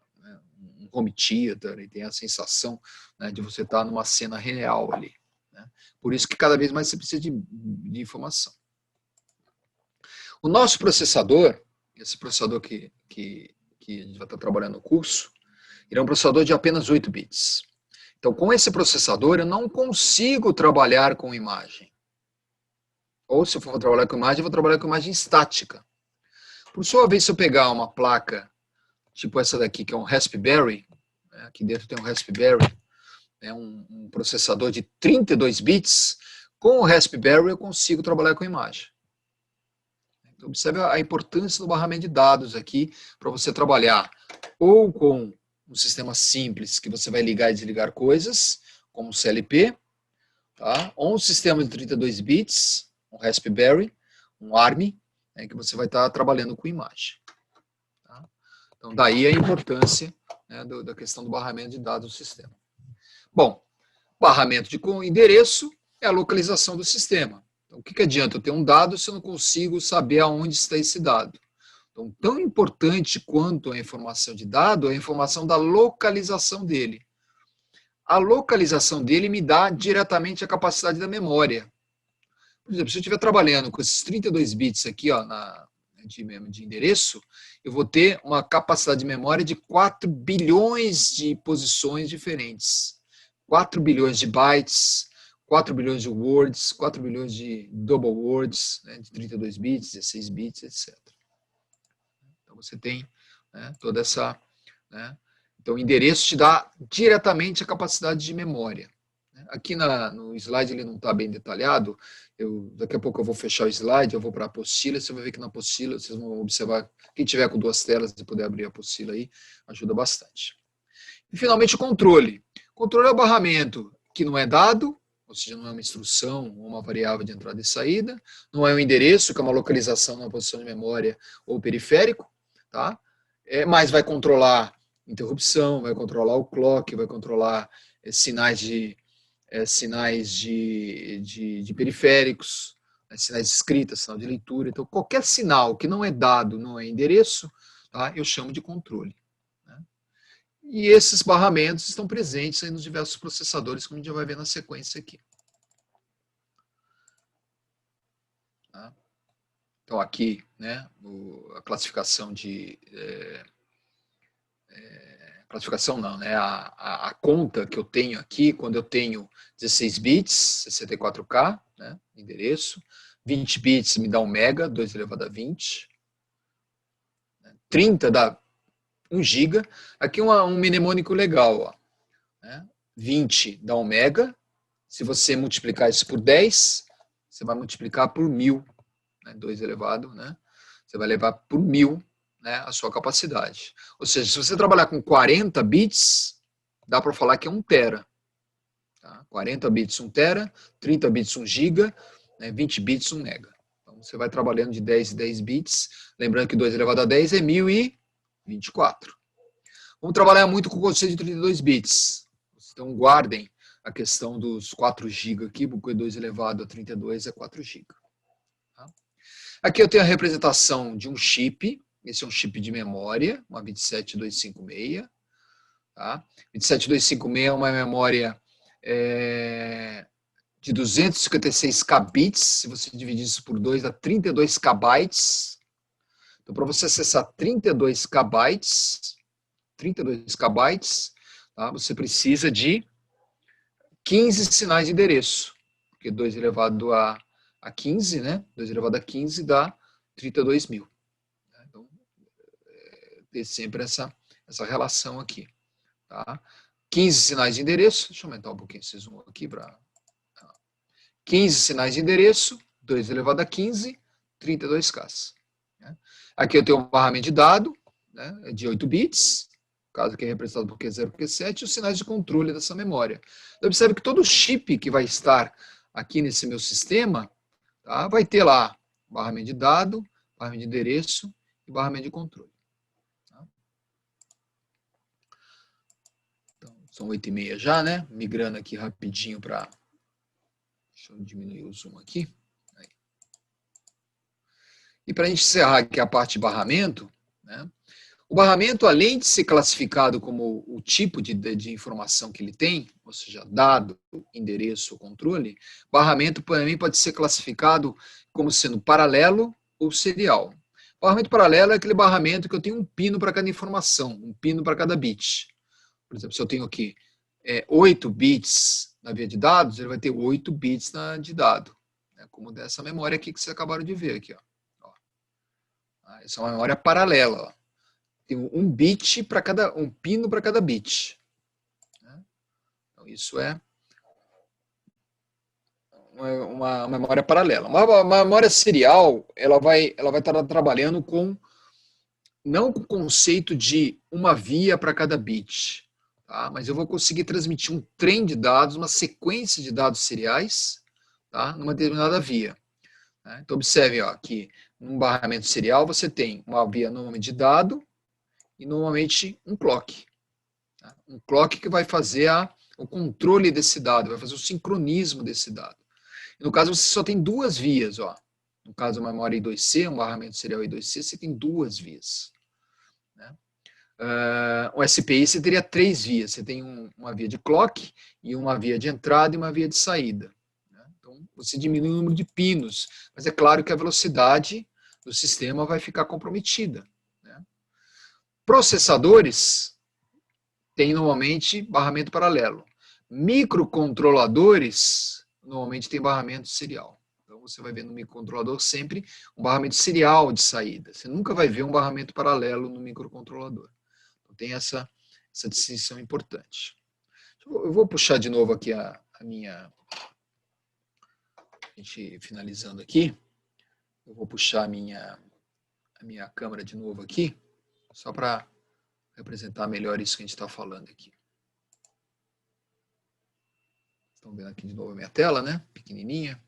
home theater e tem a sensação, né, de você estar numa cena real ali. Né? Por isso que cada vez mais você precisa de informação. O nosso processador, esse processador que a gente vai estar trabalhando no curso, ele é um processador de apenas 8 bits. Então, com esse processador, eu não consigo trabalhar com imagem. Ou, se eu for trabalhar com imagem, eu vou trabalhar com imagem estática. Por sua vez, se eu pegar uma placa, tipo essa daqui, que é um Raspberry, né, aqui dentro tem um Raspberry, né, um processador de 32 bits, com o Raspberry eu consigo trabalhar com imagem. Então, observe a importância do barramento de dados aqui, para você trabalhar ou com um sistema simples, que você vai ligar e desligar coisas, como o CLP, tá? Ou um sistema de 32 bits, um Raspberry, um ARM, né, que você vai estar trabalhando com imagem. Tá? Então, daí a importância, né, da questão do barramento de dados do sistema. Bom, barramento de endereço é a localização do sistema. Então, o que adianta eu ter um dado se eu não consigo saber aonde está esse dado? Então, tão importante quanto a informação de dado é a informação da localização dele. A localização dele me dá diretamente a capacidade da memória. Por exemplo, se eu estiver trabalhando com esses 32 bits aqui, ó, de endereço, eu vou ter uma capacidade de memória de 4 bilhões de posições diferentes. 4 bilhões de bytes, 4 bilhões de words, 4 bilhões de double words, né, de 32 bits, 16 bits, etc. Então, você tem, né, toda essa... Né, então, o endereço te dá diretamente a capacidade de memória. Aqui no slide ele não está bem detalhado, daqui a pouco eu vou fechar o slide, eu vou para a apostila, você vai ver que na apostila, vocês vão observar, quem tiver com 2 telas e puder abrir a apostila aí, ajuda bastante. E finalmente o controle. O controle é o barramento que não é dado, ou seja, não é uma instrução ou uma variável de entrada e saída, não é um endereço, que é uma localização numa posição de memória ou periférico, tá? Mas vai controlar interrupção, vai controlar o clock, vai controlar sinais de periféricos, né? Sinais de escrita, sinal de leitura. Então, qualquer sinal que não é dado, não é endereço, tá? Eu chamo de controle. Né? E esses barramentos estão presentes aí nos diversos processadores, como a gente já vai ver na sequência aqui. Tá? Então, aqui, né, a classificação de... classificação não, né? A conta que eu tenho aqui, quando eu tenho 16 bits, 64K, né? Endereço. 20 bits me dá 1 mega, 2 elevado a 20. 30 dá 1 giga. Aqui um mnemônico legal, ó. Né? 20 dá 1 mega. Se você multiplicar isso por 10, você vai multiplicar por 1000. Né? 2 elevado, né? Você vai levar por 1000, né, a sua capacidade. Ou seja, se você trabalhar com 40 bits, dá para falar que é 1 tera. Tá? 40 bits 1 tera, 30 bits 1 giga, né, 20 bits 1 mega. Então você vai trabalhando de 10 em 10 bits. Lembrando que 2 elevado a 10 é 1024. Vamos trabalhar muito com o conceito de 32 bits. Então guardem a questão dos 4 GB aqui, porque 2 elevado a 32 é 4 GB. Tá? Aqui eu tenho a representação de um chip. Esse é um chip de memória, uma 27256. Tá? 27256 é uma memória de 256 kbits. Se você dividir isso por 2, dá 32 kbytes. Então, para você acessar 32 kbytes, tá? Você precisa de 15 sinais de endereço. Porque 2 elevado a 15, né? 2 elevado a 15 dá 32 mil. Então, ter sempre essa relação aqui. Tá? 15 sinais de endereço. Deixa eu aumentar um pouquinho esse zoom aqui para... 15 sinais de endereço, 2 elevado a 15, 32K. Né? Aqui eu tenho um barramento de dado, né, de 8 bits, caso que é representado por Q0 e Q7, e os sinais de controle dessa memória. Então, observe que todo chip que vai estar aqui nesse meu sistema, tá, vai ter lá barramento de dado, barramento de endereço e barramento de controle. Tá? Então, são 8h30 já, né? Migrando aqui rapidinho para... Deixa eu diminuir o zoom aqui. Aí. E para a gente encerrar aqui a parte de barramento, né? O barramento, além de ser classificado como o tipo de informação que ele tem, ou seja, dado, endereço ou controle, barramento também pode ser classificado como sendo paralelo ou serial. Barramento paralelo é aquele barramento que eu tenho um pino para cada informação, um pino para cada bit. Por exemplo, se eu tenho aqui 8 bits na via de dados, ele vai ter 8 bits de dado. Né? Como dessa memória aqui que vocês acabaram de ver. Aqui, ó. Essa é uma memória paralela. Ó. Tem um bit para um pino para cada bit. Né? Então, isso é uma memória paralela. Uma memória serial, ela vai estar trabalhando não com o conceito de uma via para cada bit, tá? Mas eu vou conseguir transmitir um trem de dados, uma sequência de dados seriais, tá? Numa determinada via. Né? Então, observe ó, que num barramento serial você tem uma via normalmente de dado e normalmente um clock. Tá? Um clock que vai fazer o controle desse dado, vai fazer o sincronismo desse dado. E no caso, você só tem 2 vias. Ó. No caso, uma memória I2C, um barramento serial I2C, você tem 2 vias. Né? O SPI você teria 3 vias. Você tem uma via de clock, e uma via de entrada e uma via de saída. Né? Então, você diminui o número de pinos, mas é claro que a velocidade do sistema vai ficar comprometida. Né? Processadores têm normalmente barramento paralelo. Microcontroladores normalmente têm barramento serial. Então, você vai ver no microcontrolador sempre um barramento serial de saída. Você nunca vai ver um barramento paralelo no microcontrolador. Tem essa distinção importante. Eu vou puxar de novo aqui a minha... A gente finalizando aqui. Eu vou puxar a minha câmera de novo aqui, só para representar melhor isso que a gente está falando aqui. Estão vendo aqui de novo a minha tela, né? Pequenininha.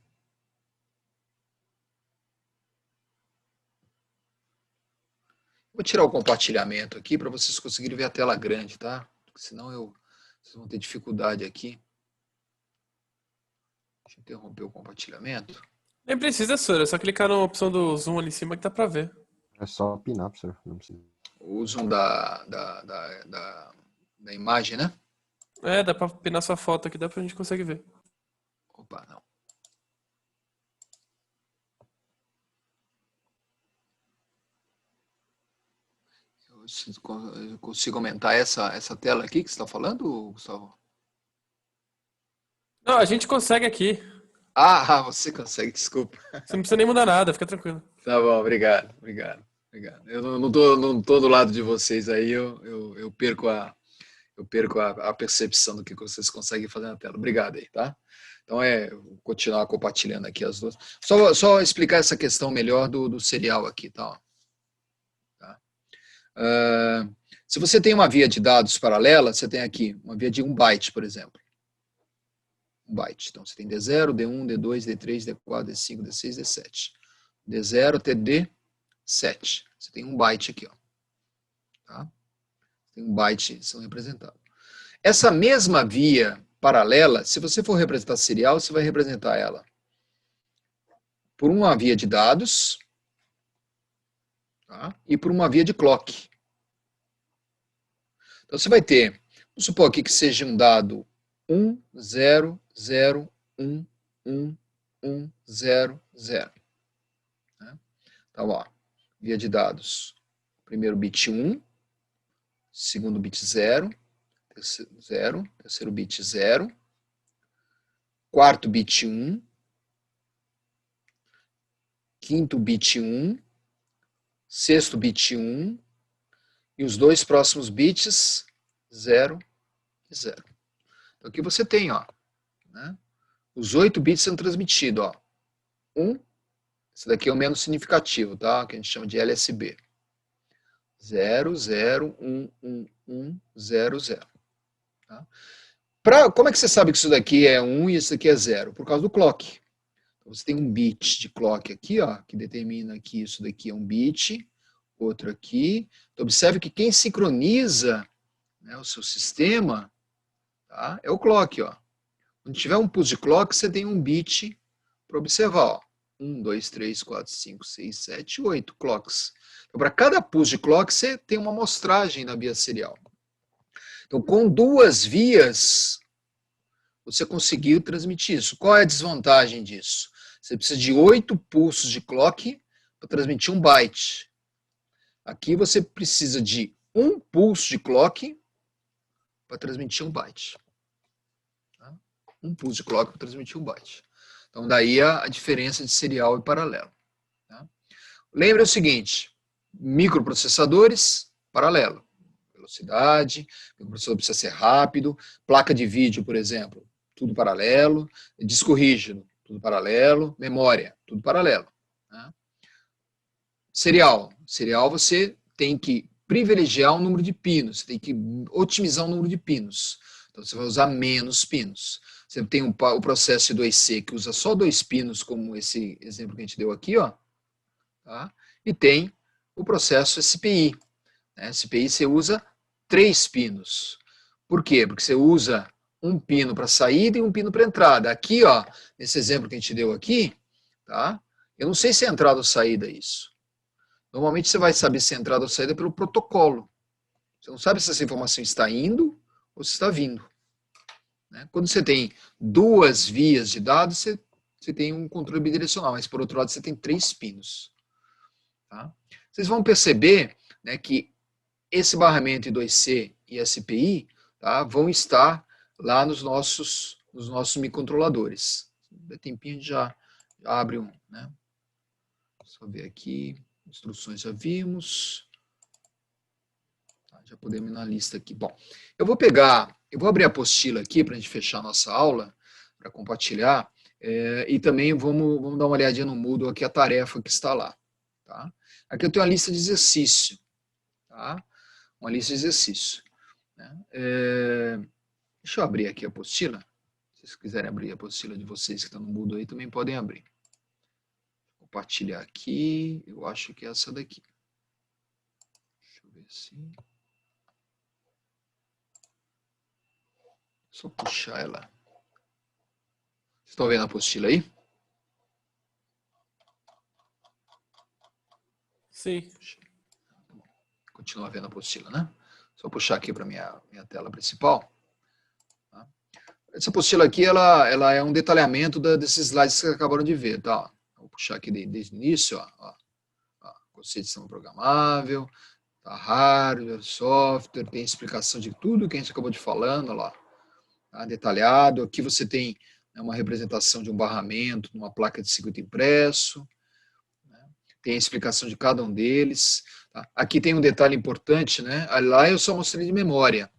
Vou tirar o compartilhamento aqui para vocês conseguirem ver a tela grande, tá? Porque senão vocês vão ter dificuldade aqui. Deixa eu interromper o compartilhamento. Nem precisa, Sora. É só clicar na opção do zoom ali em cima que dá pra ver. É só pinar, professor. Não precisa. O zoom da imagem, né? É, dá pra pinar sua foto aqui, dá pra gente conseguir ver. Opa, não. Eu consigo aumentar essa tela aqui que você está falando, Gustavo? Não, a gente consegue aqui. Ah, você consegue, desculpa. Você não precisa nem mudar nada, fica tranquilo. Tá bom, obrigado, obrigado, obrigado. Eu não tô do lado de vocês aí, eu perco a percepção do que vocês conseguem fazer na tela. Obrigado aí, tá? Então vou continuar compartilhando aqui as duas. Só explicar essa questão melhor do serial aqui, tá? Tá? Se você tem uma via de dados paralela, você tem aqui uma via de 1 byte, por exemplo. 1 byte. Então você tem D0, D1, D2, D3, D4, D5, D6, D7. D0 até D7. Você tem 1 byte aqui, ó. Tá? Tem 1 byte são representados. Essa mesma via paralela, se você for representar serial, você vai representar ela por uma via de dados, tá? E por uma via de clock. Então você vai ter, vamos supor aqui que seja um dado 1, 0, 0, 1, 1, 1, 0, 0. Né? Então, ó, via de dados. Primeiro bit 1, segundo bit 0, terceiro bit 0, quarto bit 1, quinto bit 1, sexto bit 1, e os dois próximos bits 0 e 0. Então aqui você tem, ó, né, os 8 bits sendo transmitidos, ó. 1, esse daqui é o menos significativo, tá? Que a gente chama de LSB. 0, 0, 1, 1, 1, 0, 0. Tá? Como é que você sabe que isso daqui é 1 e isso daqui é 0? Por causa do clock. Então, você tem um bit de clock aqui, ó, que determina que isso daqui é um bit, outro aqui. Então, observe que quem sincroniza, né, o seu sistema, tá, é o clock, ó. Quando tiver um pulso de clock, você tem um bit para observar, ó. 1, 2, 3, 4, 5, 6, 7, 8 clocks. Então, para cada pulso de clock, você tem uma amostragem na via serial. Então, com duas vias, você conseguiu transmitir isso. Qual é a desvantagem disso? Você precisa de 8 pulsos de clock para transmitir um byte. Aqui você precisa de um pulso de clock para transmitir um byte. Tá? Um pulso de clock para transmitir um byte. Então, daí a diferença de serial e paralelo. Tá? Lembre o seguinte, microprocessadores, paralelo. Velocidade, o microprocessador precisa ser rápido, placa de vídeo, por exemplo, tudo paralelo, disco rígido, tudo paralelo, memória, tudo paralelo. Né? Serial você tem que privilegiar o número de pinos, você tem que otimizar o número de pinos. Então você vai usar menos pinos. Você tem o processo 2C que usa só 2 pinos, como esse exemplo que a gente deu aqui, ó. Tá? E tem o processo SPI. Né? SPI você usa 3 pinos. Por quê? Porque você usa um pino para saída e um pino para entrada. Aqui, ó, nesse exemplo que a gente deu aqui, tá? Eu não sei se é entrada ou saída isso. Normalmente você vai saber se é entrada ou saída pelo protocolo. Você não sabe se essa informação está indo ou se está vindo. Né? Quando você tem duas vias de dados, você tem um controle bidirecional, mas por outro lado você tem 3 pinos. Tá? Vocês vão perceber, né, que esse barramento em 2C e SPI, tá, vão estar lá nos nossos microcontroladores. Se der tempinho, a gente já abre um. Né? Só ver aqui. Instruções já vimos. Tá, já podemos ir na lista aqui. Bom, eu vou abrir a apostila aqui para a gente fechar a nossa aula, para compartilhar, e também vamos dar uma olhadinha no Moodle aqui, a tarefa que está lá. Tá? Aqui eu tenho uma lista de exercício. Tá? Uma lista de exercício. Né? Deixa eu abrir aqui a apostila. Se vocês quiserem abrir a apostila de vocês que estão no Moodle aí, também podem abrir. Compartilhar aqui. Eu acho que é essa daqui. Deixa eu ver assim. Só puxar ela. Vocês estão vendo a apostila aí? Sim. Continua vendo a apostila, né? Só puxar aqui para minha tela principal. Tá? Essa apostila aqui, ela é um detalhamento desses slides que vocês acabaram de ver, tá? Vou puxar aqui desde o início, ó. Conceito de sistema programável, tá? Hardware, software, tem explicação de tudo que a gente acabou de falando, lá. Tá? Detalhado. Aqui você tem, né, uma representação de um barramento, numa placa de circuito impresso. Tem a explicação de cada um deles. Tá? Aqui tem um detalhe importante, né? Lá eu só mostrei de memória.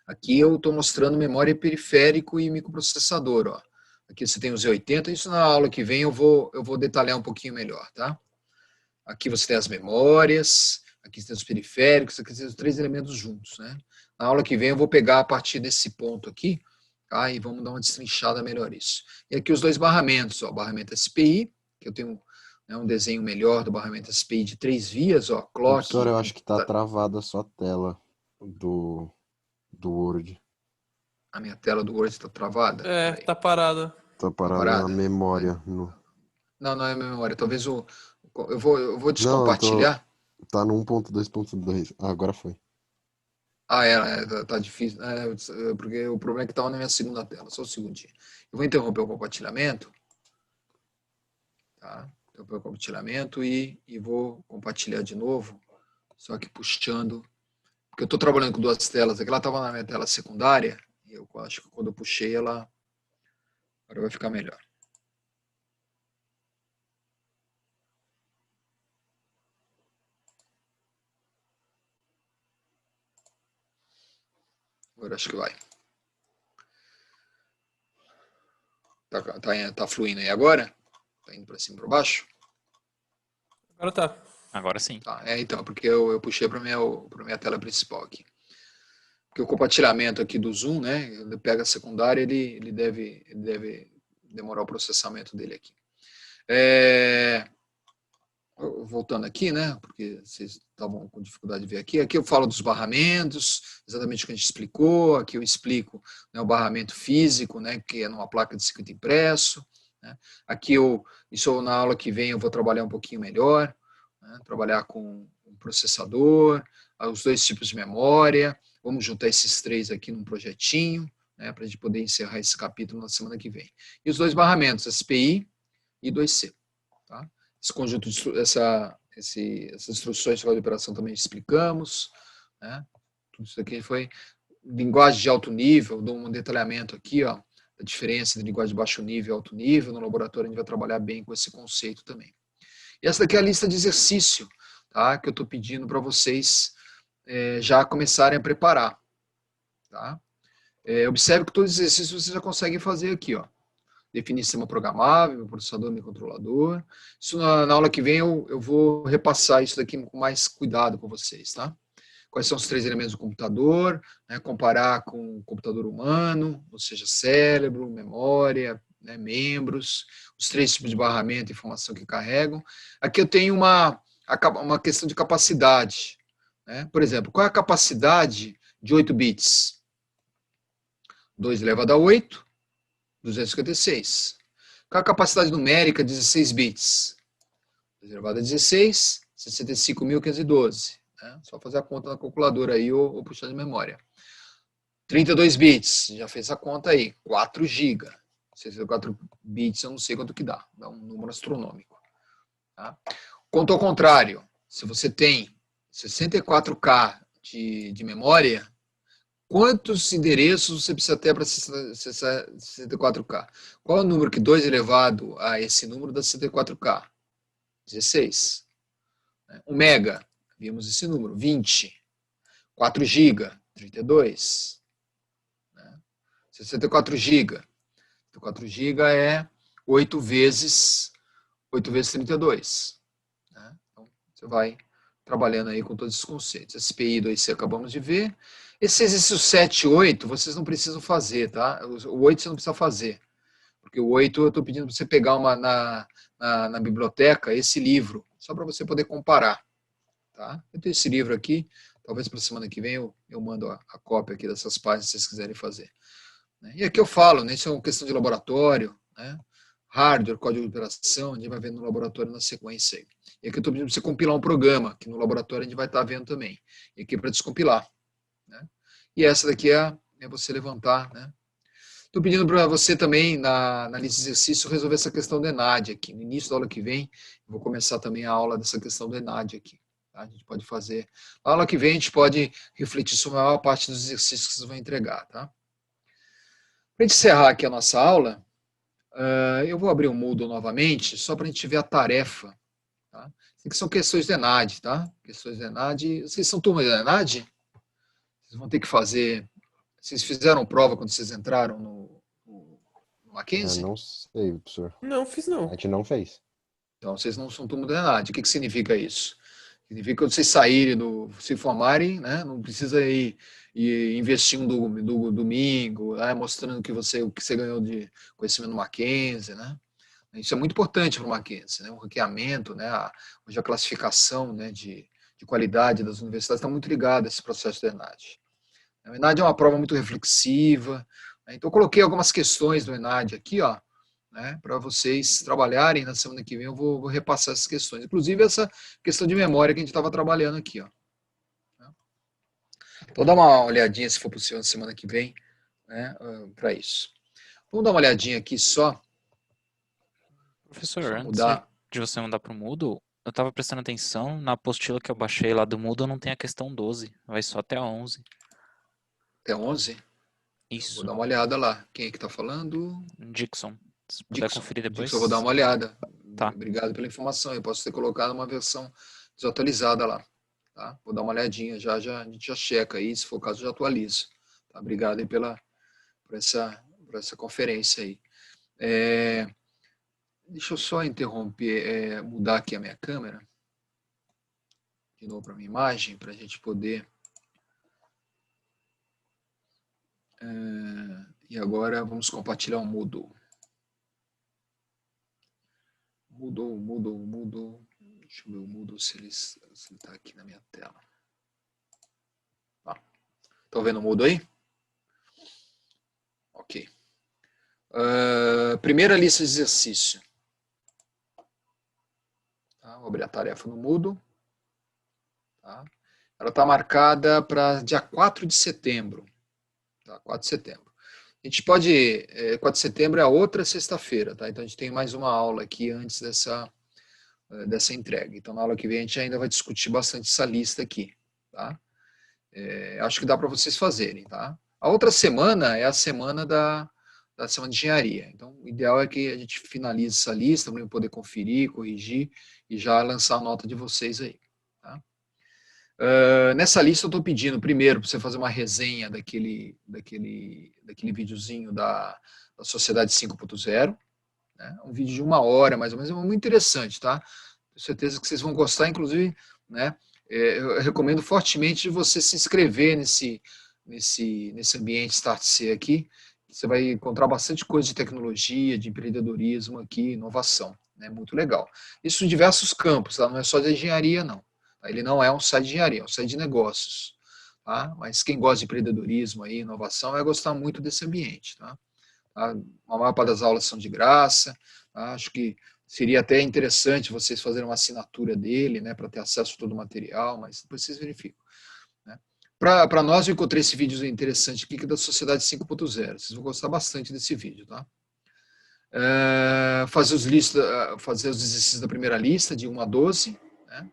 Aqui eu estou mostrando memória periférico e microprocessador. Ó. Aqui você tem os Z80, isso na aula que vem eu vou detalhar um pouquinho melhor. Tá? Aqui você tem as memórias, aqui você tem os periféricos, aqui você tem os 3 elementos juntos. Né? Na aula que vem eu vou pegar a partir desse ponto aqui, tá? E vamos dar uma destrinchada melhor isso. E aqui os 2 barramentos, ó, barramento SPI, que eu tenho um desenho melhor do barramento SPI de 3 vias, ó, clock. Professor, eu acho que está travada a sua tela do Word. A minha tela do Word está travada? É, tá parada. Está parada na memória. Não é memória. Talvez eu vou descompartilhar. Tá no 1.2.2. Ah, agora foi. Tá difícil. Porque o problema é que estava na minha segunda tela. Só um segundinho. Eu vou interromper o compartilhamento. Tá? Interromper o compartilhamento e vou compartilhar de novo. Só que puxando. Porque eu estou trabalhando com 2 telas aqui. Ela estava na minha tela secundária. E eu acho que quando eu puxei ela. Agora vai ficar melhor. Agora acho que vai. Tá fluindo aí agora? Tá indo para cima e para baixo? Agora tá. Agora sim. Tá, então, porque eu puxei para minha tela principal aqui. Porque o compartilhamento aqui do Zoom, né? Ele pega a secundária, ele deve demorar o processamento dele aqui. Voltando aqui, né? Porque vocês estavam com dificuldade de ver aqui. Aqui eu falo dos barramentos, exatamente o que a gente explicou. Aqui eu explico, né, o barramento físico, né? Que é numa placa de circuito impresso. Né? Aqui isso na aula que vem eu vou trabalhar um pouquinho melhor, né? Trabalhar com um processador, os 2 tipos de memória. Vamos juntar esses 3 aqui num projetinho, né? Para a gente poder encerrar esse capítulo na semana que vem. E os 2 barramentos, SPI e 2C. Tá? Esse conjunto, essas instruções de operação também explicamos. Né? Tudo isso aqui foi linguagem de alto nível, dou um detalhamento aqui, ó, da diferença de linguagem de baixo nível e alto nível. No laboratório a gente vai trabalhar bem com esse conceito também. E essa daqui é a lista de exercício, tá? Que eu estou pedindo para vocês já começarem a preparar. Tá? Observe que todos os exercícios vocês já conseguem fazer aqui, ó. Definir sistema programável, processador, microcontrolador. Isso na aula que vem eu vou repassar isso daqui com mais cuidado com vocês, tá? Quais são os 3 elementos do computador, né? Comparar com o computador humano, ou seja, cérebro, memória, né? Membros, os 3 tipos de barramento e informação que carregam. Aqui eu tenho uma questão de capacidade. Né? Por exemplo, qual é a capacidade de 8 bits? 2 elevado a 8. 256. Qual a capacidade numérica? 16 bits. 2 elevado a 16, 65.512. Né? Só fazer a conta na calculadora aí ou puxar de memória. 32 bits, já fez a conta aí. 4 GB. 64 bits, eu não sei quanto que dá. Dá um número astronômico. Tá? Conta ao contrário. Se você tem 64K de memória, quantos endereços você precisa ter para acessar 64K? Qual é o número que 2 elevado a esse número dá 64K? 16. 1 mega, vimos esse número, 20. 4 GB, 32. 64 GB. 64 GB é 8 vezes 32. Então, você vai trabalhando aí com todos esses conceitos. SPI e 2C acabamos de ver. Esse exercício 7 e 8, vocês não precisam fazer, tá? O 8 você não precisa fazer. Porque o 8 eu estou pedindo para você pegar na biblioteca esse livro, só para você poder comparar. Tá? Eu tenho esse livro aqui, talvez para a semana que vem eu mando a cópia aqui dessas páginas se vocês quiserem fazer. E aqui eu falo, né? Isso é uma questão de laboratório, né? Hardware, código de operação, a gente vai ver no laboratório na sequência aí. E aqui eu estou pedindo para você compilar um programa, que no laboratório a gente vai estar vendo também. E aqui é para descompilar. Né? E essa daqui é você levantar, né? Estou pedindo para você também, na lista de exercício, resolver essa questão do ENAD aqui. No início da aula que vem, eu vou começar também a aula dessa questão do ENAD aqui. Tá? A gente pode fazer. Na aula que vem, a gente pode refletir sobre a maior parte dos exercícios que vocês vão entregar. Tá? Para a gente encerrar aqui a nossa aula, eu vou abrir o Moodle novamente, só para a gente ver a tarefa. Tá? Que são questões do ENAD, tá? Questões do ENAD. Vocês são turma do ENAD? Vocês vão ter que fazer. Vocês fizeram prova quando vocês entraram no Mackenzie? Não sei, professor. Não, fiz A não. gente não fez. Então, vocês não são turma do ENAD. O que significa isso? Significa que quando vocês saírem, se formarem, né, não precisa ir investir um domingo, né, mostrando o que você ganhou de conhecimento no Mackenzie, né? Isso é muito importante para o Mackenzie, né? O ranqueamento, né? Hoje a classificação, né, de qualidade das universidades está muito ligada a esse processo do ENAD. O ENAD é uma prova muito reflexiva, né? Então eu coloquei algumas questões do ENAD aqui, ó, né, para vocês trabalharem. Na semana que vem eu vou repassar essas questões, inclusive essa questão de memória que a gente estava trabalhando aqui, ó. Então dá uma olhadinha, se for possível, na semana que vem, né, para isso. Vamos dar uma olhadinha aqui só. Professor, Só antes mudar. de você mandar para o Moodle, eu estava prestando atenção, na apostila que eu baixei lá do Moodle não tem a questão 12, vai só até a 11. Até 11? Isso, Vou dar uma olhada lá. Quem é que está falando? Dixon. Se puder Dixon. conferir depois. Dixon, eu vou dar uma olhada. Tá. Obrigado pela informação. Eu posso ter colocado uma versão desatualizada lá. Tá? Vou dar uma olhadinha, a gente já checa aí, se for o caso, já atualizo. Tá? Obrigado aí por essa conferência aí. Deixa eu só interromper, mudar aqui a minha câmera, de novo para a minha imagem, para a gente poder... e agora vamos compartilhar o Moodle. Moodle. Deixa eu ver o Moodle se ele está aqui na minha tela. Estão vendo o Moodle aí? Ok. Primeira lista de exercício. Tá, vou abrir a tarefa no Moodle. Tá? Ela está marcada para dia 4 de setembro. Tá? 4 de setembro. A gente pode... 4 de setembro é a outra sexta-feira. Tá? Então a gente tem mais uma aula aqui antes dessa entrega. Então na aula que vem a gente ainda vai discutir bastante essa lista aqui. Tá? Acho que dá para vocês fazerem. Tá? A outra semana é a semana da semana de engenharia. Então, o ideal é que a gente finalize essa lista para eu poder conferir, corrigir e já lançar a nota de vocês aí. Tá? Nessa lista eu estou pedindo, primeiro, para você fazer uma resenha daquele videozinho da Sociedade 5.0, né? Um vídeo de 1 hora, mais ou menos, é muito interessante, tá? Tenho certeza que vocês vão gostar, inclusive, né? Eu recomendo fortemente de você se inscrever nesse ambiente Startse aqui. Você vai encontrar bastante coisa de tecnologia, de empreendedorismo aqui, inovação. É, né? Muito legal. Isso em diversos campos, tá? Não é só de engenharia, não. Ele não é um site de engenharia, é um site de negócios. Tá? Mas quem gosta de empreendedorismo e inovação vai gostar muito desse ambiente. Tá? A maior parte das aulas são de graça. Tá? Acho que seria até interessante vocês fazerem uma assinatura dele, né, para ter acesso a todo o material, mas depois vocês verificam. Para nós, eu encontrei esse vídeo interessante aqui, que é da Sociedade 5.0. Vocês vão gostar bastante desse vídeo. Tá? Fazer os exercícios da primeira lista, de 1 a 12. Né?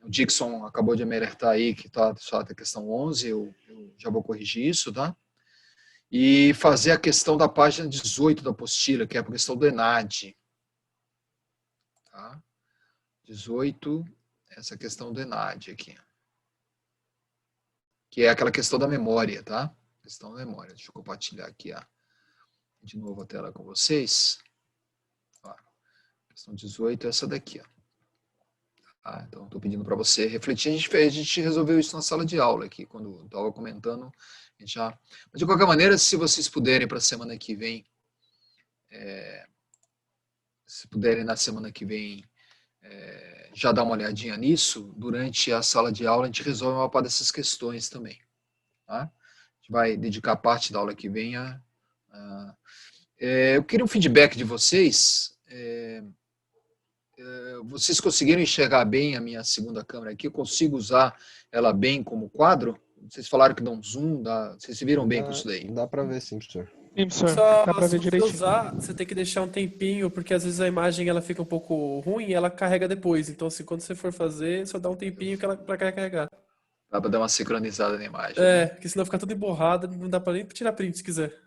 O Dixon acabou de me alertar aí que está só até a questão 11, eu já vou corrigir isso. Tá? E fazer a questão da página 18 da apostila, que é a questão do ENAD. Tá? 18, essa questão do ENAD aqui. Que é aquela questão da memória, tá? Questão da memória. Deixa eu compartilhar aqui de novo a tela com vocês. Ó, questão 18 é essa daqui. Ó. Tá? Então, estou pedindo para você refletir. A gente resolveu isso na sala de aula aqui, quando estava comentando. A gente já... Mas, de qualquer maneira, se vocês puderem para a semana que vem, na semana que vem, já dar uma olhadinha nisso, durante a sala de aula a gente resolve uma parte dessas questões também. Tá? A gente vai dedicar parte da aula que vem eu queria um feedback de vocês. vocês conseguiram enxergar bem a minha segunda câmera aqui? Eu consigo usar ela bem como quadro? Vocês falaram que dá um zoom, vocês se viram bem com isso daí? Dá pra ver sim, professor. Sim, professor. Só Dá pra se ver você direitinho. usar, você tem que deixar um tempinho, porque às vezes a imagem ela fica um pouco ruim e ela carrega depois. Então, assim, quando você for fazer, só dá um tempinho que ela pra carregar. Dá para dar uma sincronizada na imagem, né? Porque senão fica tudo emborrado, não dá pra nem tirar print se quiser.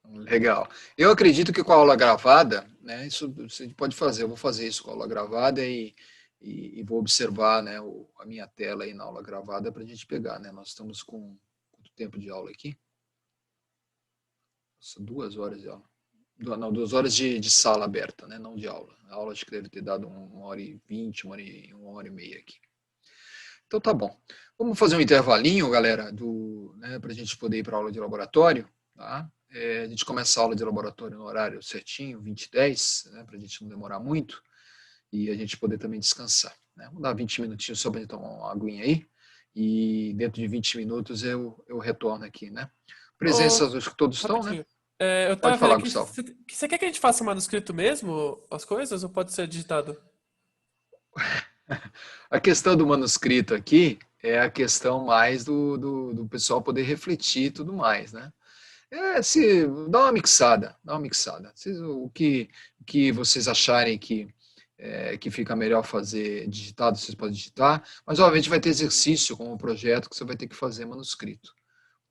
Legal. Eu acredito que com a aula gravada, né, isso você pode fazer. Eu vou fazer isso com a aula gravada e vou observar, né, a minha tela aí na aula gravada para a gente pegar, né? Nós estamos com quanto tempo de aula aqui? Nossa, 2 horas de aula. Não, 2 horas de sala aberta, né? Não de aula. A aula acho que deve ter dado 1h20, 1h30 aqui. Então tá bom. Vamos fazer um intervalinho, galera, né, para a gente poder ir para a aula de laboratório, tá? A gente começa a aula de laboratório no horário certinho, 20h10, né, para a gente não demorar muito e a gente poder também descansar, né? Vamos dar 20 minutinhos só para a gente tomar uma aguinha aí e dentro de 20 minutos eu retorno aqui, né? Presenças, acho que todos estão, né? Rapidinho. Eu Pode tava falar, vendo aqui, Gustavo. você quer que a gente faça manuscrito mesmo, as coisas, ou pode ser digitado? A questão do manuscrito aqui é a questão mais do pessoal poder refletir e tudo mais, né? Se dá uma mixada, dá uma mixada. O que vocês acharem que fica melhor fazer digitado, vocês podem digitar, mas obviamente vai ter exercício como projeto que você vai ter que fazer manuscrito,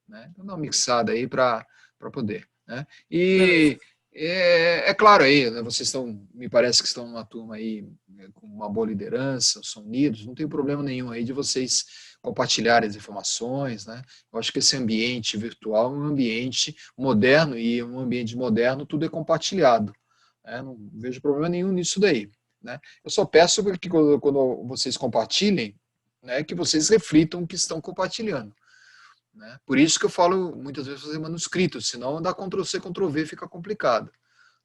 né? Então dá uma mixada aí para poder, né? E claro aí, né, vocês estão, me parece que estão numa turma aí com uma boa liderança, são unidos, não tem problema nenhum aí de vocês compartilharem as informações, né? Eu acho que esse ambiente virtual é um ambiente moderno e um ambiente moderno tudo é compartilhado, né? Não vejo problema nenhum nisso daí, né? Eu só peço que quando vocês compartilhem, né, que vocês reflitam o que estão compartilhando, né? Por isso que eu falo muitas vezes fazer manuscrito, senão dá Ctrl+C, Ctrl+V, fica complicado,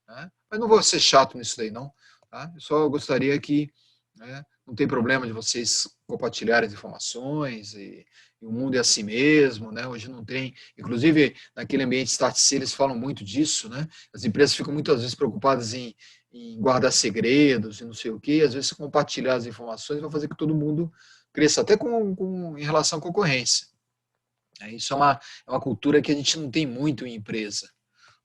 né? Mas não vou ser chato nisso daí não, tá? Eu só gostaria que, né, não tem problema de vocês compartilharem as informações e o mundo é assim mesmo, né? Hoje não tem, inclusive naquele ambiente Startse eles falam muito disso, né? As empresas ficam muitas vezes preocupadas em guardar segredos e não sei o quê, às vezes compartilhar as informações vai fazer que todo mundo cresça, até em relação à concorrência. Isso é uma cultura que a gente não tem muito em empresa,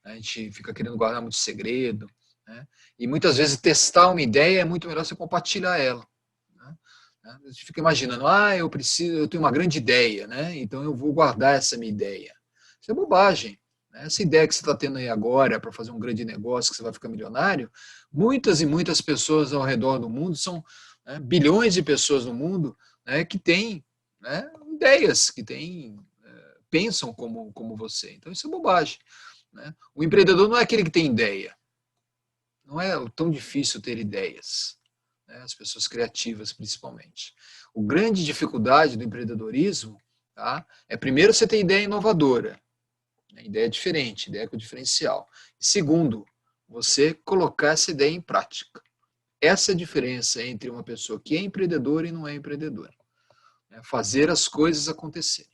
né? A gente fica querendo guardar muito segredo, né? E muitas vezes testar uma ideia é muito melhor você compartilhar ela, né? A gente fica imaginando, eu tenho uma grande ideia, né? Então eu vou guardar essa minha ideia. Isso é bobagem, né? Essa ideia que você está tendo aí agora para fazer um grande negócio, que você vai ficar milionário, muitas e muitas pessoas ao redor do mundo, são, né, bilhões de pessoas no mundo, né, que têm, né, ideias, que pensam como você. Então isso é bobagem, né? O empreendedor não é aquele que tem ideia. Não é tão difícil ter ideias, né? As pessoas criativas, principalmente. A grande dificuldade do empreendedorismo, tá, é primeiro você ter ideia inovadora, né? Ideia diferente, ideia com diferencial. E segundo, você colocar essa ideia em prática. Essa é a diferença entre uma pessoa que é empreendedora e não é empreendedora. É fazer as coisas acontecerem,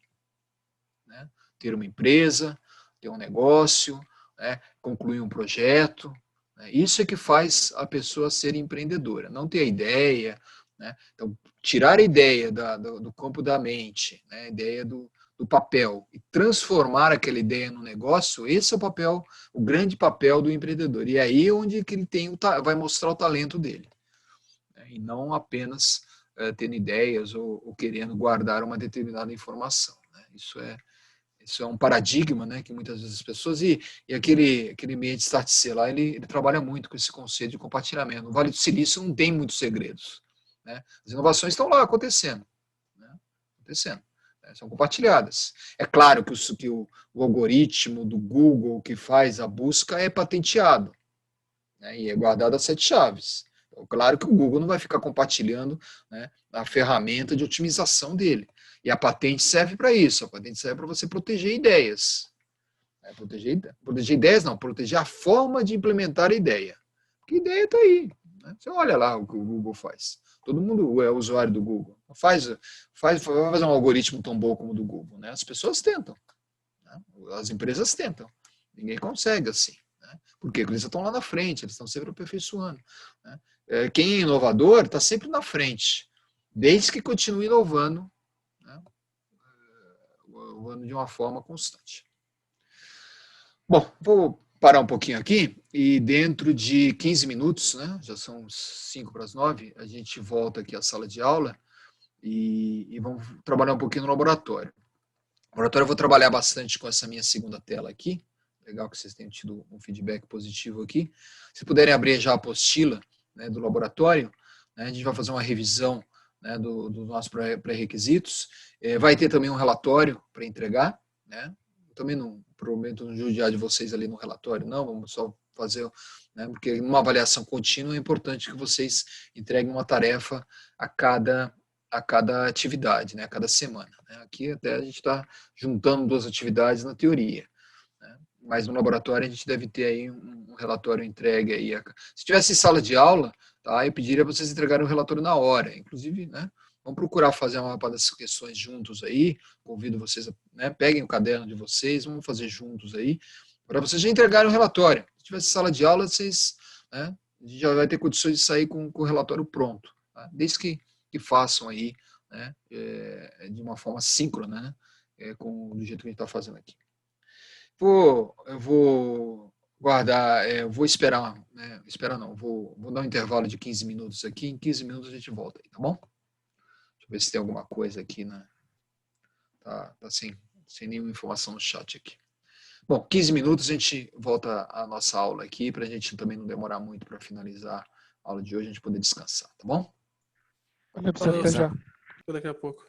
né? Ter uma empresa, ter um negócio, né? Concluir um projeto, né? Isso é que faz a pessoa ser empreendedora, não ter a ideia, né? Então, tirar a ideia do campo da mente, né? A ideia do papel e transformar aquela ideia no negócio, esse é o papel, o grande papel do empreendedor. E é aí onde que ele vai mostrar o talento dele, né? E não apenas tendo ideias ou querendo guardar uma determinada informação, né? Isso é um paradigma, né, que muitas vezes as pessoas... E aquele ambiente Startse lá, ele trabalha muito com esse conceito de compartilhamento. No Vale do Silício não tem muitos segredos, né? As inovações estão lá acontecendo, né? Né? São compartilhadas. É claro que o algoritmo do Google que faz a busca é patenteado, né, e é guardado a 7 chaves. Então, claro que o Google não vai ficar compartilhando, né, a ferramenta de otimização dele. E a patente serve para isso, a patente serve para você proteger ideias. Né? Proteger ideias não, proteger a forma de implementar a ideia. Porque a ideia está aí, né? Você olha lá o que o Google faz. Todo mundo é usuário do Google. Vai fazer um algoritmo tão bom como o do Google, né? As pessoas tentam, né? As empresas tentam. Ninguém consegue assim. Né? Por quê? Porque eles estão lá na frente, eles estão sempre aperfeiçoando, né? quem é inovador está sempre na frente, desde que continue inovando, né, inovando de uma forma constante. Bom, vou parar um pouquinho aqui e dentro de 15 minutos, né, já são 5 para as 9, a gente volta aqui à sala de aula e vamos trabalhar um pouquinho no laboratório. No laboratório eu vou trabalhar bastante com essa minha segunda tela aqui. Legal que vocês tenham tido um feedback positivo aqui. Se puderem abrir já a apostila, né, do laboratório, né, a gente vai fazer uma revisão, né, do nossos pré-requisitos. Vai ter também um relatório para entregar, né? Também não prometo não judiar de vocês ali no relatório, não, vamos só fazer, né, porque numa avaliação contínua é importante que vocês entreguem uma tarefa a cada atividade, né, a cada semana. Né? Aqui até a gente está juntando 2 atividades na teoria, né? Mas no laboratório a gente deve ter aí um relatório entregue aí. Se tivesse sala de aula, tá, eu pediria para vocês entregarem o relatório na hora, inclusive, né? Vamos procurar fazer uma mapa das questões juntos aí, convido vocês, né, peguem o caderno de vocês, vamos fazer juntos aí, para vocês já entregarem o relatório. Se tivesse sala de aula, vocês, né, a gente já vai ter condições de sair com o relatório pronto, tá? Desde que façam aí, né, de uma forma síncrona, né, do jeito que a gente está fazendo aqui. Eu vou guardar, eu vou esperar, né, vou dar um intervalo de 15 minutos aqui, em 15 minutos a gente volta aí, tá bom? Deixa eu ver se tem alguma coisa aqui, né? Tá sem nenhuma informação no chat aqui. Bom, 15 minutos a gente volta à nossa aula aqui, para a gente também não demorar muito para finalizar a aula de hoje, a gente poder descansar, tá bom? Valeu, até já. Daqui a pouco.